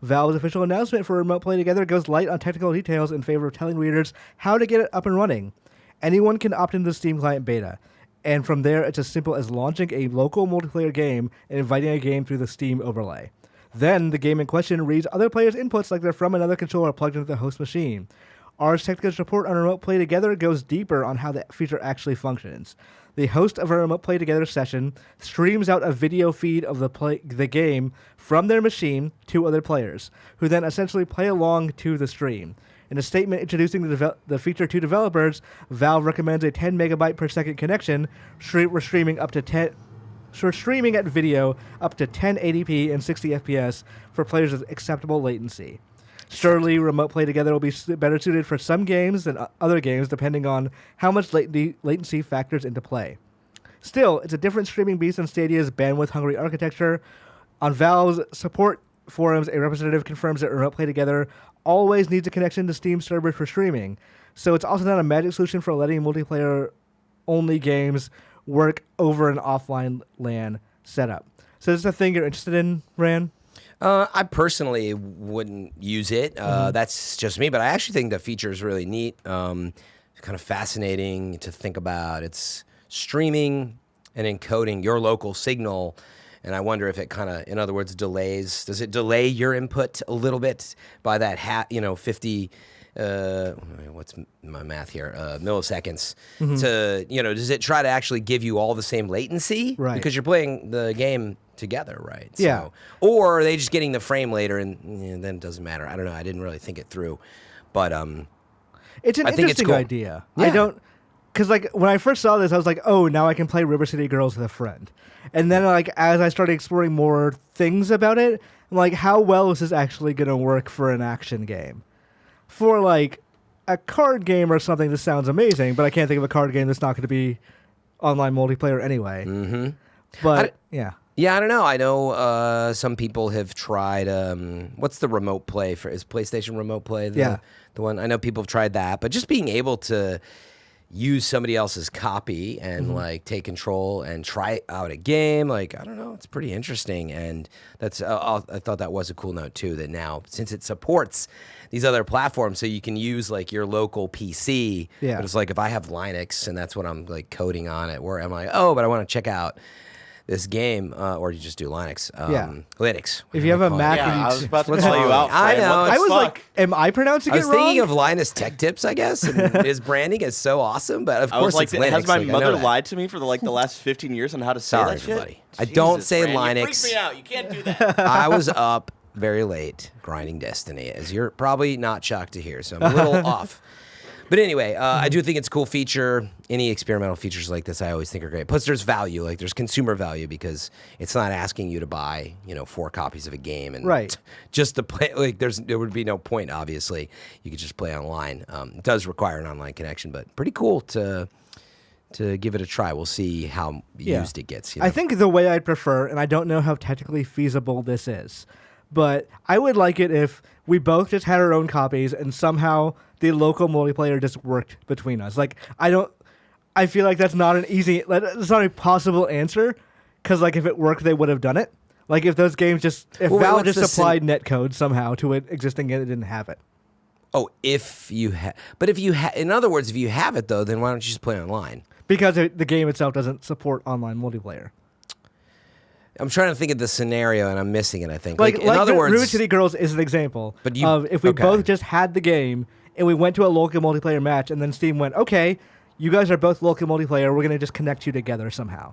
Valve's official announcement for Remote Play Together goes light on technical details in favor of telling readers how to get it up and running. Anyone can opt into the Steam client beta, and from there it's as simple as launching a local multiplayer game and inviting a game through the Steam overlay. Then the game in question reads other players' inputs like they're from another controller plugged into the host machine. Ars Technica's report on Remote Play Together goes deeper on how the feature actually functions. The host of a Remote Play Together session streams out a video feed of the game from their machine to other players, who then essentially play along to the stream. In a statement introducing the feature to developers, Valve recommends a 10 megabyte per second connection. We're streaming at video up to 1080p and 60 FPS for players with acceptable latency. Surely, remote play together will be better suited for some games than other games, depending on how much latency factors into play. Still, it's a different streaming beast than Stadia's bandwidth-hungry architecture. On Valve's support forums, a representative confirms that remote play together always needs a connection to Steam servers for streaming. So it's also not a magic solution for letting multiplayer-only games work over an offline LAN setup. So this is a thing you're interested in, Ran?
I personally wouldn't use it. That's just me, but I actually think the feature is really neat. Kind of fascinating to think about. It's streaming and encoding your local signal, and I wonder if it kind of, in other words, delays. Does it delay your input a little bit by that 50? What's my math here? Milliseconds. To does it try to actually give you all the same latency?
Right.
Because you're playing the game together, right?
Yeah.
So, or are they just getting the frame later, and then it doesn't matter? I don't know. I didn't really think it through, but
it's an
I think it's
interesting
cool.
idea.
Yeah.
I don't, because like when I first saw this, I was like, oh, now I can play River City Girls with a friend. And then like as I started exploring more things about it, I'm like, how well is this actually going to work for an action game? For like a card game or something, this sounds amazing, but I can't think of a card game that's not going to be online multiplayer anyway.
Mm-hmm.
But yeah.
Yeah, I don't know. I know some people have tried. What's the remote play for? Is PlayStation Remote Play the one? I know people have tried that, but just being able to use somebody else's copy and like take control and try out a game, like I don't know, it's pretty interesting. And that's I thought that was a cool note too. That now since it supports these other platforms, so you can use like your local PC.
Yeah.
But it's like if I have Linux and that's what I'm like coding on it, where I'm like, oh, but I want to check out this game, or you just do Linux. Linux.
If you have a Mac,
Yeah, I was about to
What's
call you
wrong?
out.
I
Fran.
know.
What the
I was
fuck?
like, am I pronouncing
I was
it wrong?
thinking of Linus Tech Tips, I guess, and his branding is so awesome. But of
I was
course,
like,
it's Linux.
has my
like, I
mother
know that.
lied to me for the last 15 years on how to say
Sorry,
that shit?
everybody. I don't say
Fran,
Linux.
You freaked me out. You can't do that.
I was up very late grinding Destiny, as you're probably not shocked to hear. So I'm a little off. But anyway, I do think it's a cool feature. Any experimental features like this, I always think are great. Plus, there's value, like there's consumer value because it's not asking you to buy, 4 copies of a game and just to play. Like there would be no point. Obviously, you could just play online. It does require an online connection, but pretty cool to give it a try. We'll see how used it gets.
I think the way I'd prefer, and I don't know how technically feasible this is, but I would like it if we both just had our own copies and somehow the local multiplayer just worked between us. Like, I feel like that's not it's not a possible answer, because like if it worked, they would have done it. Like if those games Valve just supplied netcode somehow to an existing game that didn't have it.
Oh, if you have, but if you in other words, if you have it though, then why don't you just play online?
Because the game itself doesn't support online multiplayer.
I'm trying to think of the scenario, and I'm missing it. I think.
In other words, River City Girls is an example of if we both just had the game and we went to a local multiplayer match, and then Steam went, "Okay, you guys are both local multiplayer. We're gonna just connect you together somehow."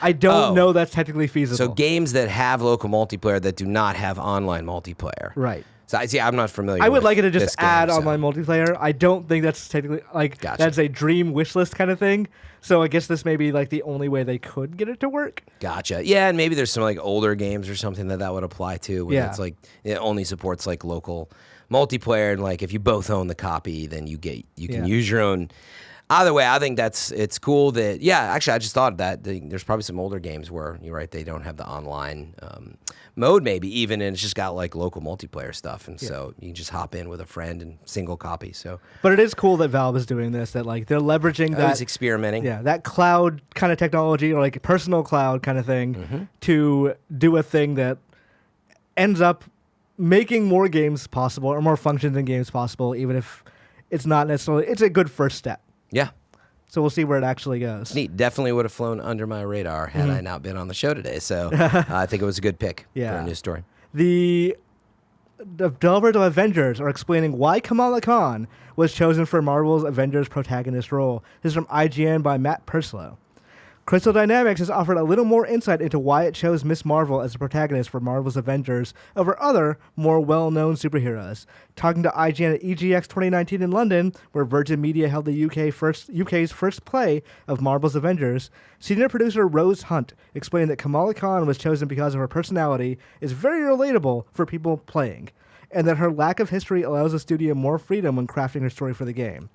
I don't know that's technically feasible.
So games that have local multiplayer that do not have online multiplayer,
right?
So I'm not familiar.
I would
with
like it to just
this game,
add
so.
online multiplayer. I don't think that's technically
Gotcha.
That's a dream wish list kind of thing. So I guess this may be like the only way they could get it to work.
Gotcha. Yeah, and maybe there's some like older games or something that would apply to. Where
Yeah.
it's like it only supports like local multiplayer, and like if you both own the copy, then you can use your own. Either way, I think it's cool that actually I just thought that there's probably some older games where you're right, they don't have the online mode maybe even, and it's just got like local multiplayer stuff, and so you can just hop in with a friend and single copy. So,
but it is cool that Valve is doing this. That like they're leveraging that.
It's experimenting.
Yeah, that cloud kind of technology or like personal cloud kind of thing to do a thing that ends up making more games possible or more functions in games possible, even if it's not necessarily. It's a good first step.
Yeah.
So we'll see where it actually goes.
Neat. Definitely would have flown under my radar had I not been on the show today. So I think it was a good pick for a news story.
The developers of Avengers are explaining why Kamala Khan was chosen for Marvel's Avengers protagonist role. This is from IGN by Matt Purslow. Crystal Dynamics has offered a little more insight into why it chose Miss Marvel as the protagonist for Marvel's Avengers over other, more well-known superheroes. Talking to IGN at EGX 2019 in London, where Virgin Media held the UK's first play of Marvel's Avengers, senior producer Rose Hunt explained that Kamala Khan was chosen because of her personality is very relatable for people playing. and that her lack of history allows the studio more freedom when crafting her story for the game.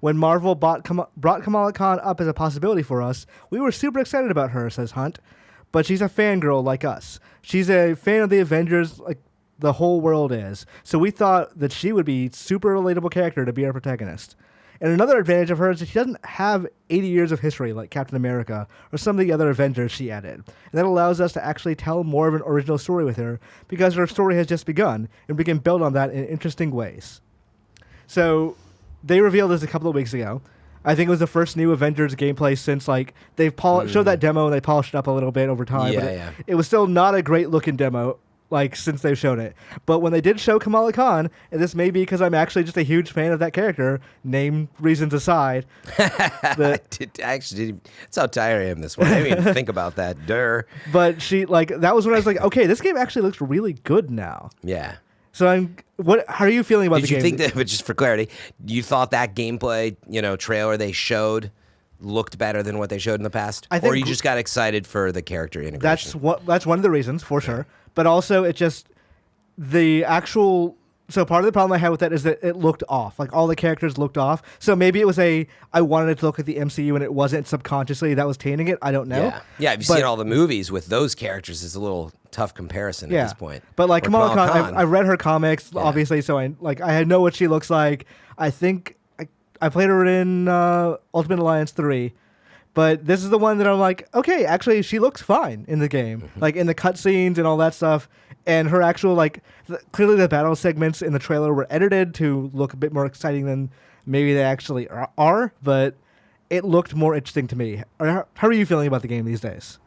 When Marvel brought Kamala Khan up as a possibility for us, we were super excited about her, says Hunt. But she's a fangirl like us. She's a fan of the Avengers like the whole world is. So we thought that she would be super relatable character to be our protagonist. And another advantage of her is that she doesn't have 80 years of history like Captain America or some of the other Avengers she added. And that allows us to actually tell more of an original story with her because her story has just begun, and we can build on that in interesting ways. So they revealed this a couple of weeks ago. I think it was the first new Avengers gameplay since like they've showed that demo and they polished it up a little bit over time. It was still not a great looking demo like since they've shown it. But when they did show Kamala Khan, and this may be because I'm actually just a huge fan of that character, name reasons aside.
That's how tired I am this one. I didn't even think about that. Durr.
But that was when I was like, okay, this game actually looks really good now.
Yeah.
So how are you feeling about the game?
Did you think that, but just for clarity, you thought that gameplay, trailer they showed looked better than what they showed in the past? Or you just got excited for the character integration?
That's one of the reasons, for sure. But also it just the actual so part of the problem I had with that is that it looked off. Like all the characters looked off. So maybe it was I wanted it to look like the MCU and it wasn't subconsciously that was tainting it. I don't know.
Yeah. Have you seen all the movies with those characters? It's a little tough comparison at this point.
But like Kamala Khan, I read her comics, obviously, so I know what she looks like. I think I played her in Ultimate Alliance 3. But this is the one that I'm like, okay, actually, she looks fine in the game. Mm-hmm. Like, in the cutscenes and all that stuff. And her actual, clearly the battle segments in the trailer were edited to look a bit more exciting than maybe they actually are. But it looked more interesting to me. How are you feeling about the game these days?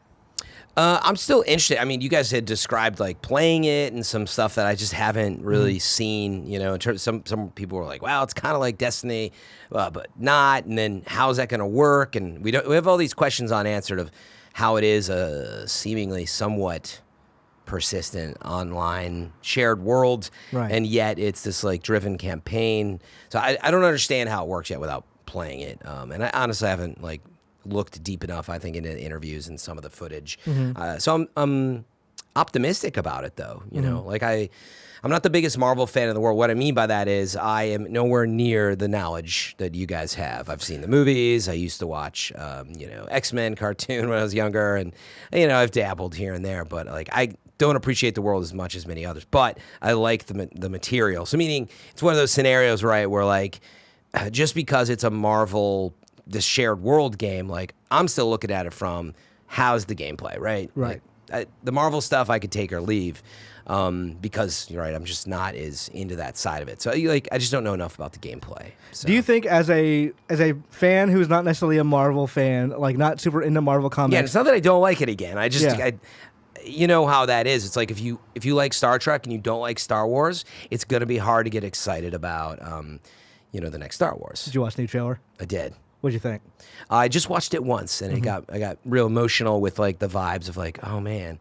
I'm still interested. I mean, you guys had described playing it and some stuff that I just haven't really seen. In terms, some people were like, "Wow, it's kind of like Destiny," but not. And then how's that going to work? And we have all these questions unanswered of how it is a seemingly somewhat persistent online shared world,
right.
And yet it's this driven campaign. So I don't understand how it works yet without playing it. And I honestly haven't looked deep enough, I think, into interviews and some of the footage. Mm-hmm. So I'm optimistic about it, though. You know, I'm not the biggest Marvel fan in the world. What I mean by that is I am nowhere near the knowledge that you guys have. I've seen the movies. I used to watch, X-Men cartoon when I was younger, and I've dabbled here and there. But I don't appreciate the world as much as many others. But I like the material. So meaning it's one of those scenarios, right, where just because it's a Marvel this shared world game, I'm still looking at it from how's the gameplay, right?
Right.
The Marvel stuff I could take or leave because you're right, I'm just not as into that side of it. So I just don't know enough about the gameplay. So.
Do you think as a fan who's not necessarily a Marvel fan, not super into Marvel comics?
Yeah, it's not that I don't like it again. I just you know how that is. It's if you like Star Trek and you don't like Star Wars, it's going to be hard to get excited about the next Star Wars.
Did you watch the new trailer?
I did.
What'd you think?
I just watched it once, and I got real emotional with the vibes of oh man,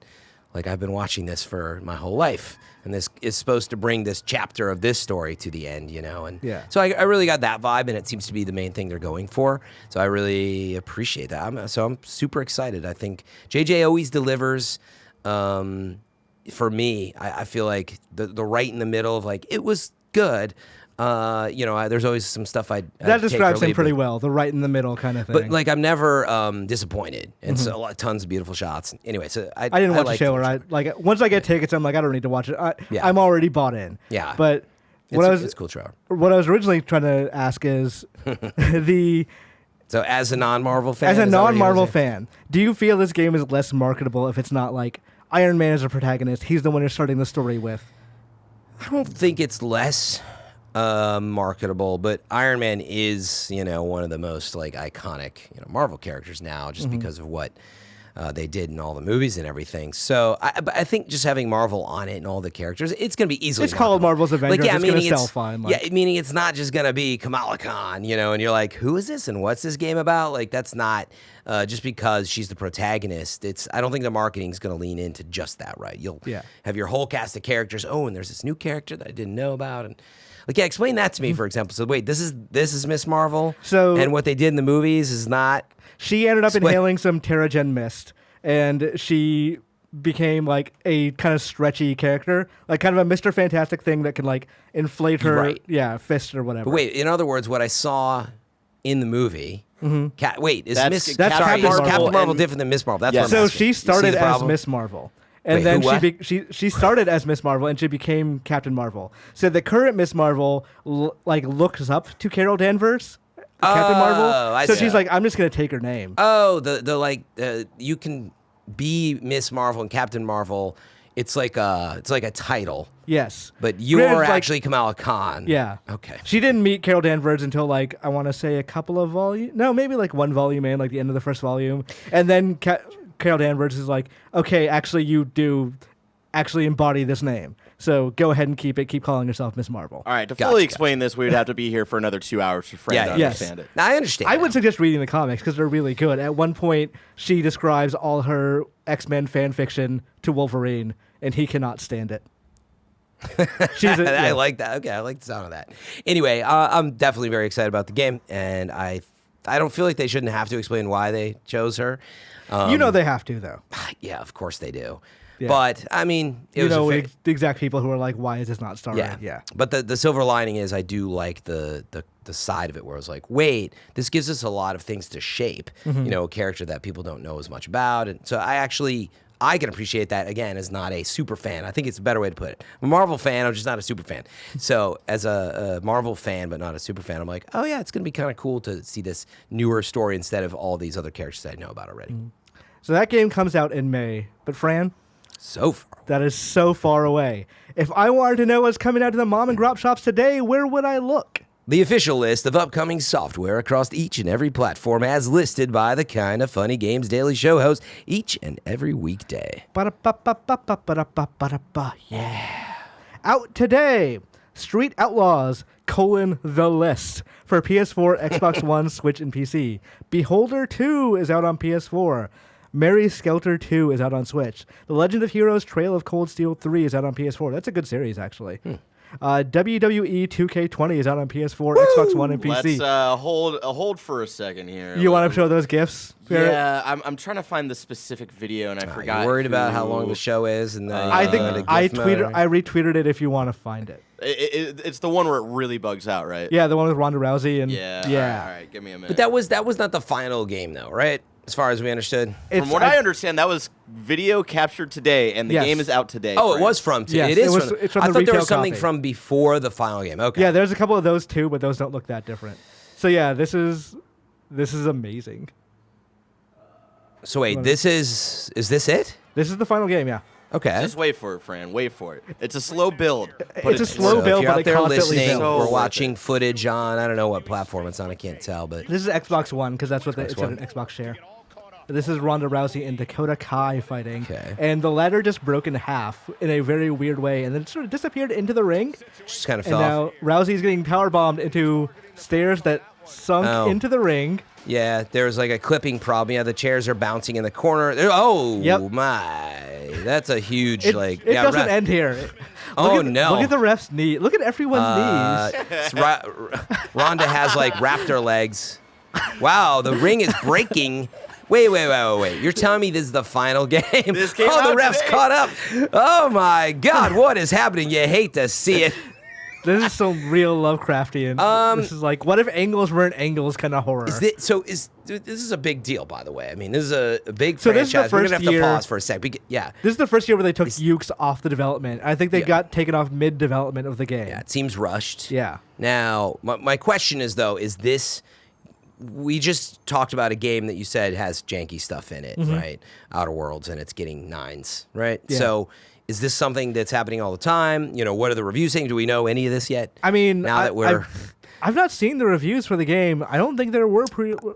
I've been watching this for my whole life, and this is supposed to bring this chapter of this story to the end, and so I really got that vibe, and it seems to be the main thing they're going for. So I really appreciate that. I'm super excited. I think JJ always delivers. For me, I feel like the right in the middle of it was good. There's always some stuff that
describes him pretty well. The right in the middle kind of thing.
But I'm never disappointed, and so tons of beautiful shots. Anyway, so I
didn't watch the trailer. Once I get tickets, I'm I don't need to watch it. I'm already bought in.
Yeah,
but
it's a cool trailer.
What I was originally trying to ask is
So as a non-Marvel fan,
as a non-Marvel fan, do you feel this game is less marketable if it's not Iron Man is a protagonist? He's the one you're starting the story with.
I don't think it's less marketable, but Iron Man is one of the most iconic Marvel characters now, just because of what they did in all the movies and everything. So I think just having Marvel on it and all the characters, it's going to be easily.
It's called Marvel's Avengers. It's going to sell fine.
Meaning it's not just going to be Kamala Khan, and you're like, who is this and what's this game about? That's not just because she's the protagonist. I don't think the marketing is going to lean into just that, right? You'll have your whole cast of characters. Oh, and there's this new character that I didn't know about, and explain that to me, for example. So wait, this is Miss Marvel.
So
and what they did in the movies is not.
She ended up inhaling some Terrigen mist, and she became like a kind of stretchy character, like kind of a Mr. Fantastic thing that can like inflate her, fist or whatever.
But wait, in other words, what I saw in the movie. Wait, is
That's
Captain Marvel
Captain Marvel
and-
different than Miss Marvel? That's
Yes.
what I'm
So
asking.
she
You see
started
the
as
problem?
Miss Marvel. And
Wait,
then
who, what?
she started as Miss Marvel and she became Captain Marvel. So the current Miss Marvel looks up to Carol Danvers, Captain Marvel.
I
So
see.
she's like, I'm just gonna take her name.
Oh, you can be Miss Marvel and Captain Marvel. It's like a title,
Yes,
but you're
Granted, like-
actually Kamala Khan.
Yeah.
Okay.
She didn't meet Carol Danvers until like I want to say a couple of volumes. No, maybe like one volume in, like the end of the first volume, and then Carol Danvers is like, okay, actually you do actually embody this name, so go ahead and keep calling yourself Miss Marvel.
All right, to
Gotcha,
fully explain this, we would have to be here for another 2 hours for Fran to
Yes.
understand it.
Now, I understand.
I would
now.
suggest reading the comics because they're really good. At one point, she describes all her X-Men fan fiction to Wolverine, and he cannot stand it.
I like that. Okay, I like the sound of that. Anyway, I'm definitely very excited about the game, and I don't feel like they shouldn't have to explain why they chose her.
They have to though.
Yeah, of course they do.
Yeah.
But I mean, it
You
was a
know
fa-
the exact people who are like, why is this not starring? Yeah.
But the silver lining is I do like the side of it where I was like, wait, this gives us a lot of things to shape.
Mm-hmm.
A character that people don't know as much about, and so I can appreciate that again as not a super fan. I think it's a better way to put it. I'm a Marvel fan, I'm just not a super fan. So as a Marvel fan but not a super fan, I'm like, oh yeah, it's gonna be kind of cool to see this newer story instead of all these other characters I know about already.
So that game comes out in May, but Fran,
So far.
that is so far away. If I wanted to know what's coming out to the mom and grop shops today, where would I look?
The official list of upcoming software across each and every platform as listed by the Kinda Funny Games Daily Show host each and every weekday.
Ba-da-ba-ba-ba-ba-ba-ba-ba. Yeah. Out today, Street Outlaws, the list for PS4, Xbox One, Switch, and PC. Beholder 2 is out on PS4. Mary Skelter 2 is out on Switch. The Legend of Heroes Trail of Cold Steel 3 is out on PS4. That's a good series, actually. WWE 2K20 is out on PS4, Xbox One, and PC.
Let's hold for a second here.
You want to show those GIFs? Barrett?
Yeah, I'm trying to find the specific video, and I forgot.
You're worried about how
who-
long the show is, and then
I think
go into
I
GIF mode.
retweeted it if you want to find it.
It's the one where it really bugs out, right?
Yeah, the one with Ronda Rousey and
Yeah. All right, give me a minute.
But that was not the final game, though, right? As far as we understood.
From what I understand, that was video captured today, and the
Yes.
game is out today.
Oh, it
Fran.
was from.
Yes,
it is.
it's from
I
the
thought there
retail
was something
copy.
from before the final game. Okay.
Yeah, there's a couple of those too, but those don't look that different. So yeah, this is amazing.
So wait, is this it?
This is the final game, yeah.
Okay.
Just wait for it, Fran. Wait for it. It's a slow build. but
It's a slow
So
build,
if you're
but
out
they
there
constantly
listening,
build.
So
we're
worth
watching footage on I don't know what platform it's on. I can't tell, but
This is Xbox One because that's what it's
One.
an Xbox share. This is Ronda Rousey and Dakota Kai fighting,
Okay.
and the ladder just broke in half in a very weird way, and then it sort of disappeared into the ring.
just kind of
And
fell off.
now Rousey's getting power bombed into stairs that sunk
Oh.
into the ring.
Yeah, there was like a clipping problem. Yeah, the chairs are bouncing in the corner. Oh
Yep.
my, that's a huge
It
yeah.
doesn't end here.
Oh,
Look at-
no.
Look at the ref's knee. Look at everyone's knees.
Ronda has like raptor legs. Wow, the ring is breaking. Wait. You're telling me this is the final game?
This came
oh, the
out
ref's
today.
caught up. Oh my God, what is happening? You hate to see it.
This is some real Lovecraftian. This is like, what if angles weren't angles kind of horror?
This is a big deal, by the way. I mean, this is a big
So this is the
franchise. We're gonna
first
have
year-
to pause for a sec. Yeah.
This is the first year where they took Ukes off the development. I think they
Yeah.
got taken off mid-development of the game.
Yeah, it seems rushed.
Yeah.
Now, my question is, though, is this... We just talked about a game that you said has janky stuff in it, right? Outer Worlds, and it's getting 9s, right?
Yeah.
So is this something that's happening all the time? What are the reviews saying? Do we know any of this yet?
I mean,
now that we're...
I've not seen the reviews for the game. I don't think there were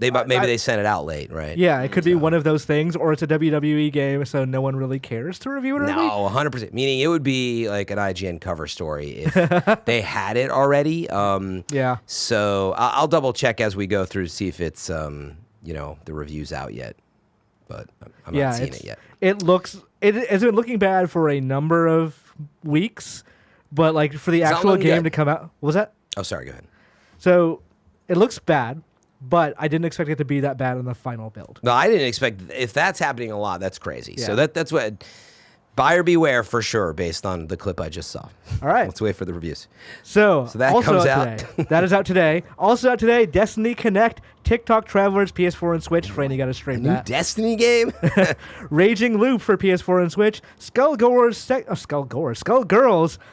Maybe they sent it out late, right?
Yeah, it could be one of those things, or it's a WWE game, so no one really cares to review it early.
No, 100%. Meaning it would be like an IGN cover story if they had it already.
Yeah.
So I'll double check as we go through to see if it's the review's out yet. But I'm not seeing it yet.
It has been looking bad for a number of weeks, but like for the
not
actual
looking
game
good.
to come out, what was that?
Oh, sorry. Go ahead.
So it looks bad, but I didn't expect it to be that bad in the final build.
No, I didn't expect. If that's happening a lot, that's crazy. So
Yeah.
that's what. Buyer beware for sure, based on the clip I just saw.
All right.
Let's wait for the reviews.
So
that
also
comes
out
out.
today. That is out today. Also out today, Destiny Connect, TikTok Travelers, PS4 and Switch. Fran, you got to stream
New
that.
Destiny game.
Raging Loop for PS4 and Switch. Skullgirls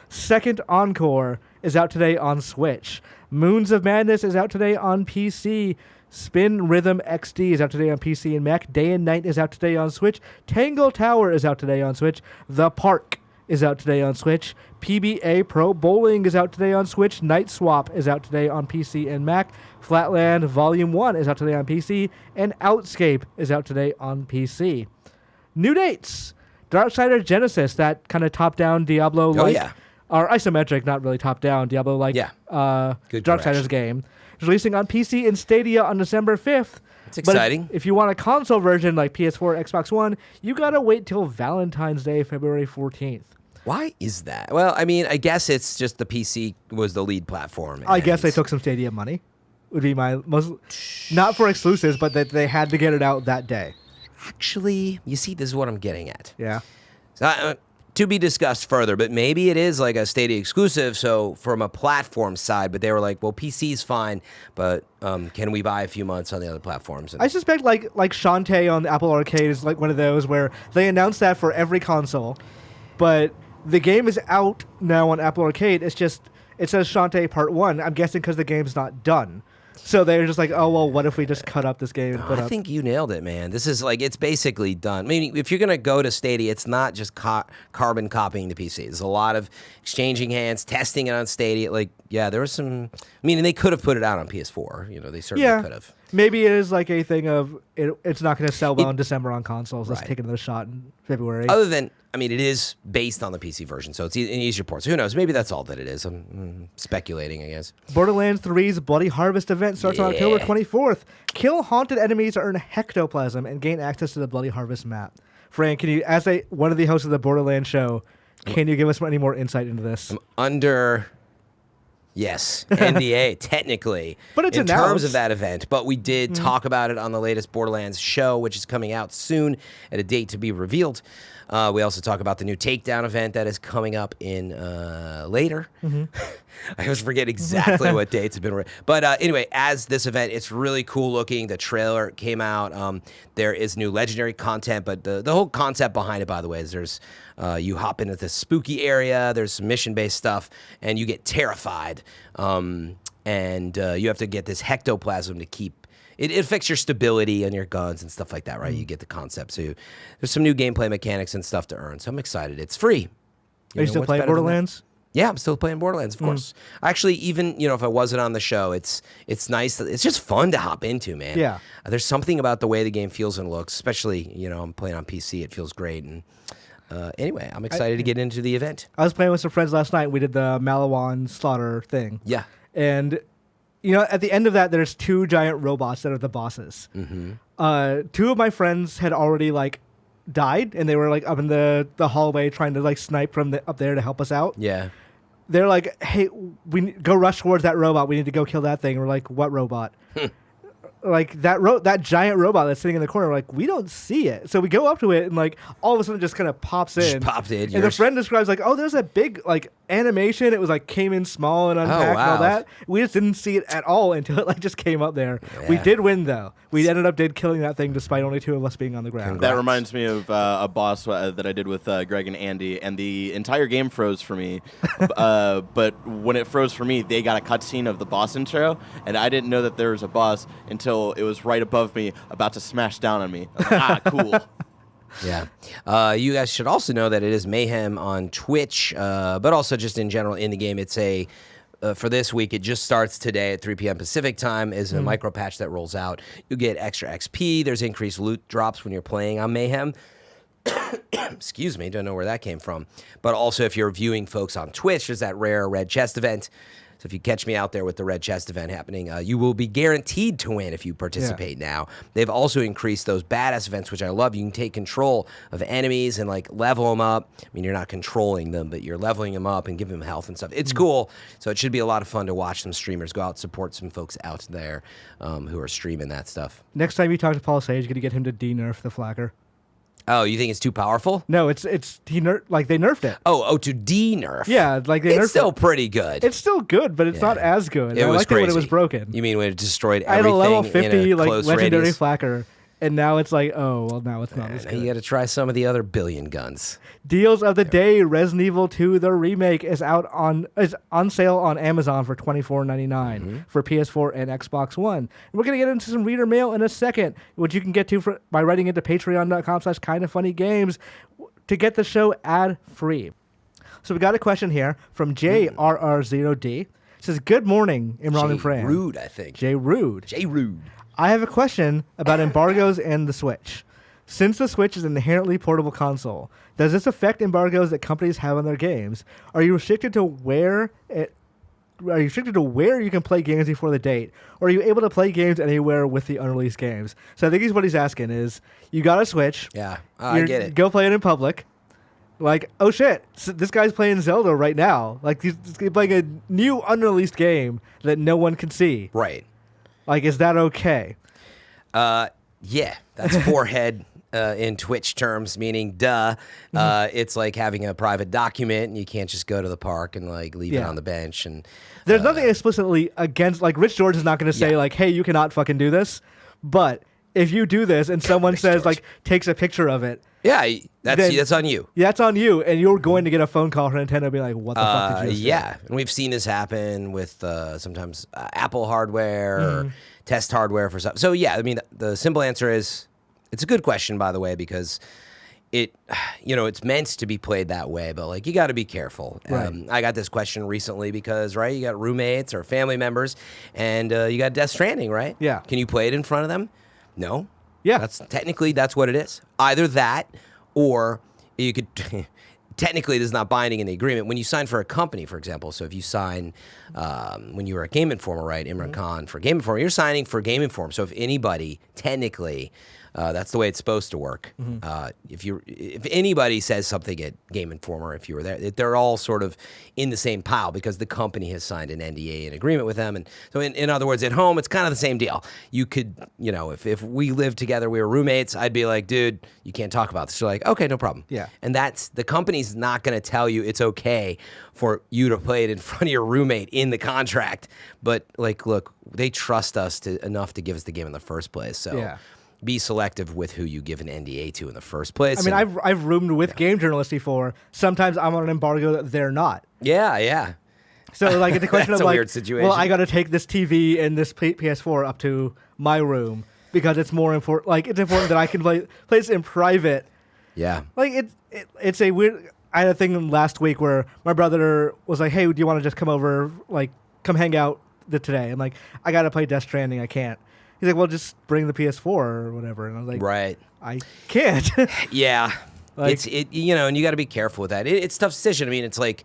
Second Encore is out today on Switch. Moons of Madness is out today on PC. Spin Rhythm XD is out today on PC and Mac. Day and Night is out today on Switch. Tangle Tower is out today on Switch. The Park is out today on Switch. PBA Pro Bowling is out today on Switch. Night Swap is out today on PC and Mac. Flatland Volume 1 is out today on PC. And Outscape is out today on PC. New dates. Darksiders Genesis, that kind of top-down Diablo-like.
Oh, yeah.
Or isometric, not really top-down, Diablo-like
Yeah. Good
Darksiders
correction.
game. It's releasing on PC and Stadia on December 5th.
It's exciting.
If you want a console version like PS4 or Xbox One, you got to wait till Valentine's Day, February 14th.
Why is that? Well, I mean, I guess it's just the PC was the lead platform.
I guess they
and-
took some Stadia money. Would be my most, not for exclusives, but that they had to get it out that day.
Actually, you see, this is what I'm getting at.
Yeah.
To be discussed further, but maybe it is like a Stadia exclusive, so from a platform side, but they were like, well, PC's fine, but can we buy a few months on the other platforms? And
I suspect like Shantae on Apple Arcade is like one of those where they announce that for every console, but the game is out now on Apple Arcade. It's just, it says Shantae Part 1. I'm guessing because the game's not done. So they're just like, oh, well, what if we just cut up this game and put
I
up...
think you nailed it, man. This is like, it's basically done. I mean, if you're going to go to Stadia, it's not just carbon copying the PC. There's a lot of exchanging hands, testing it on Stadia. Like, yeah, there was some... I mean, and they could have put it out on PS4. You know, they certainly could have.
Maybe it is like a thing of it's not going to sell well in December on consoles. Let's
Right.
take another shot in February.
Other than, I mean, it is based on the PC version, so it's an easier port. So who knows? Maybe that's all that it is. I'm speculating, I guess.
Borderlands 3's Bloody Harvest event starts on October 24th. Kill haunted enemies to earn hectoplasm and gain access to the Bloody Harvest map. Fran, can you, as one of the hosts of the Borderlands show, can you give us any more insight into this?
I'm under... Yes, NDA, technically,
But it's
in terms
announced.
of that event. But we did talk about it on the latest Borderlands show, which is coming out soon at a date to be revealed. We also talk about the new Takedown event that is coming up in later. I always forget exactly what dates have been. But anyway, as this event, it's really cool looking. The trailer came out. There is new legendary content, but the whole concept behind it, by the way, is there's you hop into this spooky area. There's some mission-based stuff, and you get terrified. And you have to get this hectoplasm to keep. It affects your stability and your guns and stuff like that, right? You get the concept. So there's some new gameplay mechanics and stuff to earn. So I'm excited. It's free.
Are you still playing Borderlands?
Yeah, I'm still playing Borderlands, of course. Actually, even if I wasn't on the show, it's nice. It's just fun to hop into, man.
Yeah.
There's something about the way the game feels and looks, especially I'm playing on PC. It feels great. And anyway, I'm excited to get into the event.
I was playing with some friends last night. We did the Malawan slaughter thing.
Yeah.
And, at the end of that, there's two giant robots that are the bosses. Mm-hmm. Two of my friends had already, died, and they were, up in the hallway trying to, snipe from up there to help us out.
Yeah.
They're like, hey, go rush towards that robot. We need to go kill that thing. We're like, what robot? That giant robot that's sitting in the corner, we're like, we don't see it. So we go up to it, and all of a sudden it just kind of pops in.
Just popped in.
And the friend describes oh, there's a big animation. It was came in small and unpacked and all
wow.
that. We just didn't see it at all until it just came up there. We
Yeah.
did win though. We ended up killing that thing despite only two of us being on the ground.
That reminds me of a boss that I did with Greg and Andy, and the entire game froze for me. But when it froze for me, they got a cutscene of the boss intro, and I didn't know that there was a boss until it was right above me, about to smash down on me. I was like, cool.
Yeah. You guys should also know that it is Mayhem on Twitch, but also just in general in the game. It's for this week, it just starts today at 3 p.m. Pacific time, is a micro patch that rolls out. You get extra XP. There's increased loot drops when you're playing on Mayhem. Excuse me, don't know where that came from. But also, if you're viewing folks on Twitch, there's that rare red chest event. So if you catch me out there with the red chest event happening, you will be guaranteed to win if you participate now. They've also increased those badass events, which I love. You can take control of enemies and like level them up. I mean, you're not controlling them, but you're leveling them up and giving them health and stuff. It's cool. So it should be a lot of fun to watch some streamers go out, support some folks out there who are streaming that stuff.
Next time you talk to Paul Sage, gonna get him to de-nerf the flagger.
Oh, you think it's too powerful?
No, they nerfed it.
Oh, to de-nerf.
Yeah, like they nerfed
It's still
it.
pretty good.
It's still good, but it's not as good.
It
I
was
liked it
crazy.
when it was broken.
You mean when it destroyed
I had a
everything
level 50
in a
like
close
legendary
radius?
flagger, and now it's like, oh well, now it's not as
Now
good.
you got to try some of the other billion guns.
Deals of the day: Resident Evil 2: The Remake is on sale on Amazon for $24.99 for PS4 and Xbox One. And we're gonna get into some reader mail in a second, which you can get to by writing into patreon.com/kindafunnygames to get the show ad free. So we got a question here from JRR0D. It says, "Good morning, Imran and Fran."
Rude, I think.
J. Rude.
J. Rude.
I have a question about embargoes and the Switch. Since the Switch is an inherently portable console, does this affect embargoes that companies have on their games? Are you restricted to where you can play games before the date, or are you able to play games anywhere with the unreleased games? So I think what he's asking is, you got a Switch,
Yeah, I get it.
go play it in public. Like, oh shit, this guy's playing Zelda right now. Like, he's playing a new unreleased game that no one can see.
Right.
Like, is that okay?
Yeah, that's forehead in Twitch terms, meaning duh. It's like having a private document, and you can't just go to the park and like leave it on the bench. And
there's nothing explicitly against. Like, Rich George is not going to say like, "Hey, you cannot fucking do this." But if you do this, and someone says like, takes a picture of it,
that's on you.
That's on you, and you're going to get a phone call from Nintendo being like, "What the fuck did you just do?"
And we've seen this happen with sometimes Apple hardware or test hardware for stuff. So yeah, I mean, the simple answer is, it's a good question, by the way, because it's meant to be played that way, but like you got to be careful.
Right.
I got this question recently because you got roommates or family members, and you got Death Stranding, right?
Yeah.
Can you play it in front of them? No.
Yeah.
That's what it is. Either that, or you could. Technically, it is not binding in the agreement. When you sign for a company, for example, so if you sign when you were at Game Informer, right, Imran Khan for Game Informer, you're signing for Game Informer. So if anybody, technically, that's the way it's supposed to work. If anybody says something at Game Informer, if you were there, they're all sort of in the same pile because the company has signed an NDA, an agreement with them. And so in other words, at home, it's kind of the same deal. You could, if we lived together, we were roommates, I'd be like, dude, you can't talk about this. You're like, okay, no problem.
Yeah.
And that's, the company's not going to tell you it's okay for you to play it in front of your roommate in the contract. But like, look, they trust us enough to give us the game in the first place. So be selective with who you give an NDA to in the first place.
I mean, I've roomed with game journalists before. Sometimes I'm on an embargo that they're not.
Yeah.
So like, it's a question
That's
of
a
like,
weird situation.
well, I got to take this TV and this PS4 up to my room because it's more important. Like, it's important that I can play this in private.
Yeah.
Like, it's a weird. I had a thing last week where my brother was like, "Hey, do you want to just come over? Like, come hang out today?" I'm like, "I got to play Death Stranding. I can't." He's like, well, just bring the PS4 or whatever. And I was like,
right.
I can't.
Yeah.
Like,
and you got to be careful with that. It's a tough decision. I mean, it's like,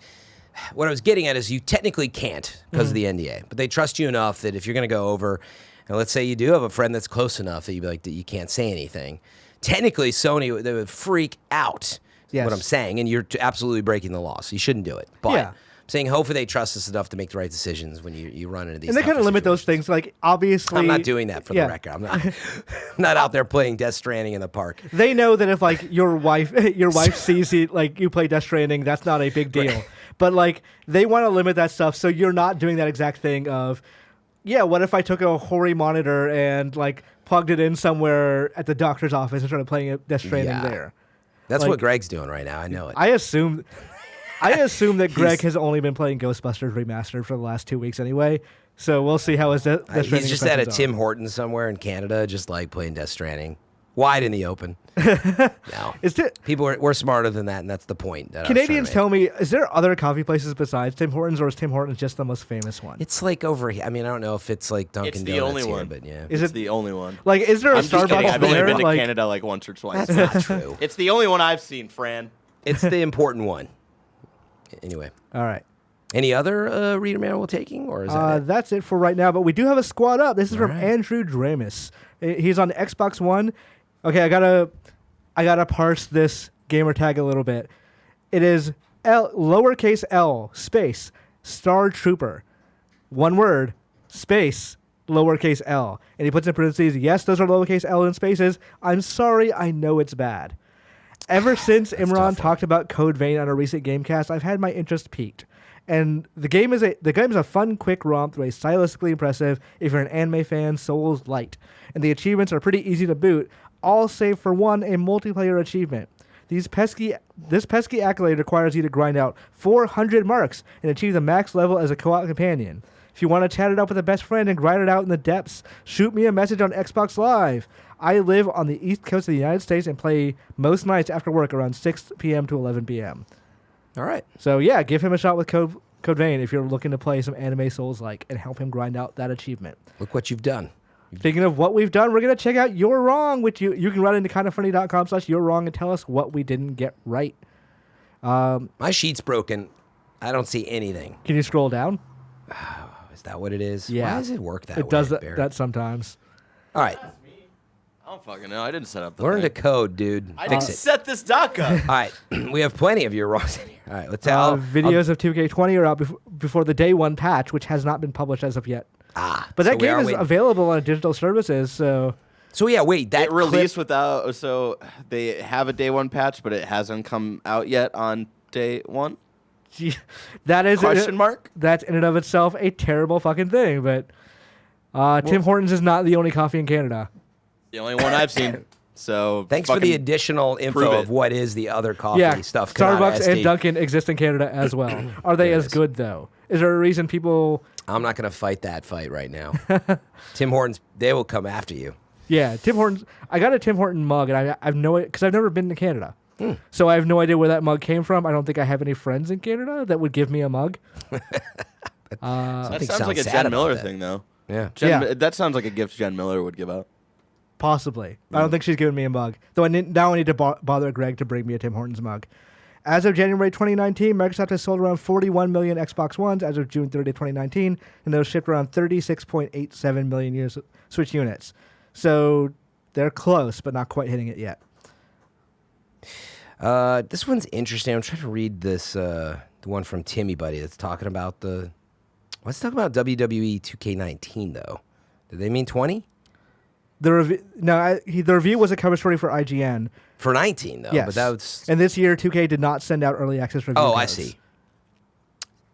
what I was getting at is you technically can't because of the NDA, but they trust you enough that if you're going to go over, and let's say you do have a friend that's close enough that you'd be like, that you can't say anything. Technically, Sony, they would freak out.
Yes.
What I'm saying, and you're absolutely breaking the law, so you shouldn't do it. But
Yeah.
I'm saying hopefully they trust us enough to make the right decisions when you run into these.
and they kind of limit those
situations.
things. Like, obviously,
I'm not doing that for the record. I'm not out there playing Death Stranding in the park.
They know that if like your wife sees it, like you play Death Stranding, that's not a big deal.
Right.
But like, they want to limit that stuff, so you're not doing that exact thing of, what if I took a Hori monitor and like plugged it in somewhere at the doctor's office and started playing Death Stranding there?
That's
Like,
what Greg's doing right now. I know it.
I assume that Greg has only been playing Ghostbusters Remastered for the last 2 weeks anyway. So we'll see how his Death Stranding
He's just at a
impressions
Tim Hortons somewhere in Canada, just like playing Death Stranding, wide in the open. No, we're smarter than that, and that's the point. That
Canadians tell me, is there other coffee places besides Tim Hortons, or is Tim Hortons just the most famous one?
It's like over here. I mean, I don't know if it's like Dunkin'
It's the
Donuts
only
here,
one.
but yeah.
Is
It's
it
the only one.
like? Is there a
I'm just kidding.
Starbucks
I've only
there?
been to
Like,
Canada like once or twice.
That's not true.
It's the only one I've seen, Fran.
It's the important one. Anyway.
all right.
Any other reader mail we're taking, or is that it?
That's it for right now. But we do have a squad up. This is from
right.
Andrew Dramis. He's on Xbox One. Okay, I gotta parse this gamer tag a little bit. It is lowercase L space StarTrooper, one word space lowercase L, and he puts in parentheses. Yes, those are lowercase L in spaces. I'm sorry, I know it's bad. Ever since Imran talked about Code Vein on a recent Gamecast, I've had my interest piqued. And the game is a fun, quick romp that is stylistically impressive if you're an anime fan, Souls light. And the achievements are pretty easy to boot, all save for one, a multiplayer achievement. This pesky accolade requires you to grind out 400 marks and achieve the max level as a co-op companion. If you want to chat it up with a best friend and grind it out in the depths, shoot me a message on Xbox Live. I live on the East Coast of the United States and play most nights after work around 6 p.m. to 11 p.m.
All right.
So yeah, give him a shot with Code Vein if you're looking to play some anime Souls-like and help him grind out that achievement.
Look what you've done.
Speaking of what we've done, we're going to check out You're Wrong, which you can run into kindoffunny.com/You're Wrong and tell us what we didn't get right.
My sheet's broken. I don't see anything.
Can you scroll down?
Is that what it is?
Yeah.
Why does it work that way?
It does
Barrett?
that sometimes.
All right.
I don't fucking know. I didn't set up the
Learn
thing.
to code, dude.
I
Fix
didn't
it.
set this doc up.
All right. We have plenty of your wrongs in here. All right. Let's tell.
Videos of 2K20 are out before the day one patch, which has not been published as of yet. But that game is available on digital services, so...
So yeah, wait. That
It released without... So they have a day one patch, but it hasn't come out yet on day one?
That is...
Question mark?
That's in and of itself a terrible fucking thing, but... Tim Hortons is not the only coffee in Canada.
The only one I've seen. So
Thanks for the additional info of what is the other coffee stuff.
Starbucks and Dunkin' exist in Canada as well. Are they as good, though? Is there a reason people...
I'm not going to fight that fight right now. Tim Hortons, they will come after you.
Yeah, Tim Hortons. I got a Tim Horton mug, and I've no... Because I've never been to Canada. So I have no idea where that mug came from. I don't think I have any friends in Canada that would give me a mug.
That sounds like a Jen Miller thing, though.
Yeah.
That sounds like a gift Jen Miller would give out.
Possibly. I don't think she's giving me a mug. Though now I need to bother Greg to bring me a Tim Hortons mug. As of January 2019, Microsoft has sold around 41 million Xbox Ones as of June 30, 2019, and those shipped around 36.87 million Switch units. So they're close, but not quite hitting it yet.
This one's interesting. I'm trying to read this, the one from Timmy Buddy that's talking about let's talk about WWE 2K19, though. Did they mean 20?
The review was a cover story for IGN.
For 19, though.
Yes.
But that was...
And this year, 2K did not send out early access review codes.
I see.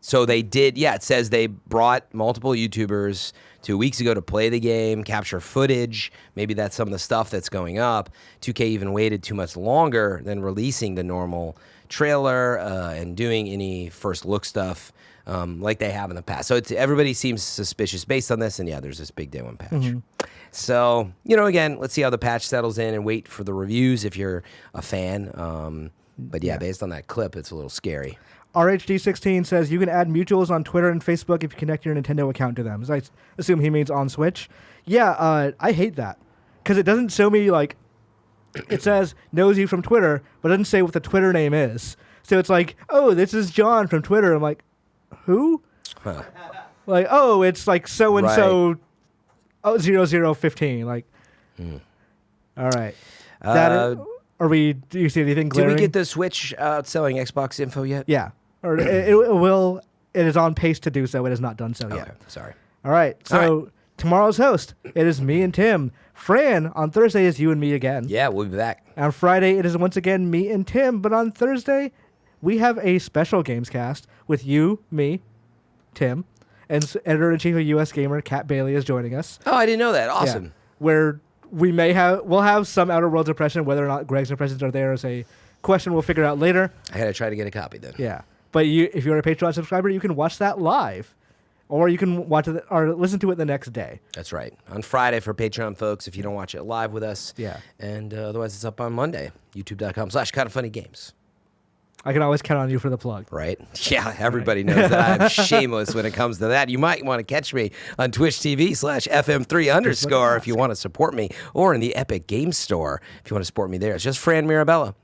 So they did, it says they brought multiple YouTubers 2 weeks ago to play the game, capture footage. Maybe that's some of the stuff that's going up. 2K even waited too much longer than releasing the normal trailer and doing any first look stuff like they have in the past. So everybody seems suspicious based on this, and there's this big day one patch. Mm-hmm. So, again, let's see how the patch settles in and wait for the reviews if you're a fan. But based on that clip, it's a little scary.
RHD16 says you can add mutuals on Twitter and Facebook if you connect your Nintendo account to them. So I assume he means on Switch. Yeah, I hate that. Because it doesn't show me, it says knows you from Twitter, but it doesn't say what the Twitter name is. So it's like, oh, this is John from Twitter. I'm like, who?
Huh.
It's like so-and-so 0015. All right. Do you see anything glaring?
Did we get the Switch selling Xbox info yet?
Yeah. Or it will. It is on pace to do so. It has not done so yet.
Okay, sorry.
All right. So tomorrow's host, it is me and Tim. Fran, on Thursday is you and me again.
Yeah, we'll be back.
On Friday, it is once again me and Tim. But on Thursday, we have a special games cast with you, me, Tim, and editor-in-chief of US Gamer, Kat Bailey, is joining us.
Oh, I didn't know that. Awesome.
Yeah, where we'll have some Outer Worlds impression. Whether or not Greg's impressions are there is a question we'll figure out later.
I had to try to get a copy then.
Yeah. But if you're a Patreon subscriber, you can watch that live. Or you can watch it or listen to it the next day.
That's right. On Friday for Patreon folks, if you don't watch it live with us.
Yeah.
And otherwise, it's up on Monday. YouTube.com/kindoffunnygames.
I can always count on you for the plug.
Right? Yeah, everybody knows that I'm shameless when it comes to that. You might want to catch me on Twitch TV/FM3_ if you want to support me, or in the Epic Games Store if you want to support me there. It's just Fran Mirabella.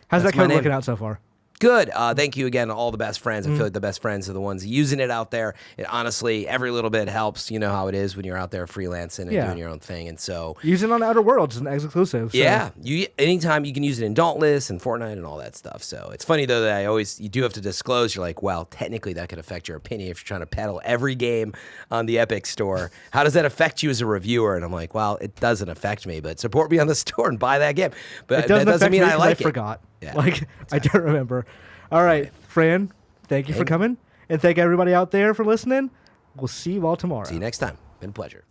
How's
That's
that code
my name.
working out so far?
Good. Thank you again to all the best friends. I feel like the best friends are the ones using it out there. And honestly, every little bit helps. You know how it is when you're out there freelancing and doing your own thing. And so
use it on Outer Worlds, an exclusive. So.
Yeah, anytime you can use it in Dauntless and Fortnite and all that stuff. So it's funny though that you do have to disclose. You're like, well, technically that could affect your opinion if you're trying to peddle every game on the Epic Store. How does that affect you as a reviewer? And I'm like, well, it doesn't affect me, but support me on the store and buy that game. But that doesn't mean I like it.
I forgot.
Yeah,
exactly. I don't remember. All right, Fran, thank you for coming. And thank everybody out there for listening. We'll see you all tomorrow.
See you next time. Been a pleasure.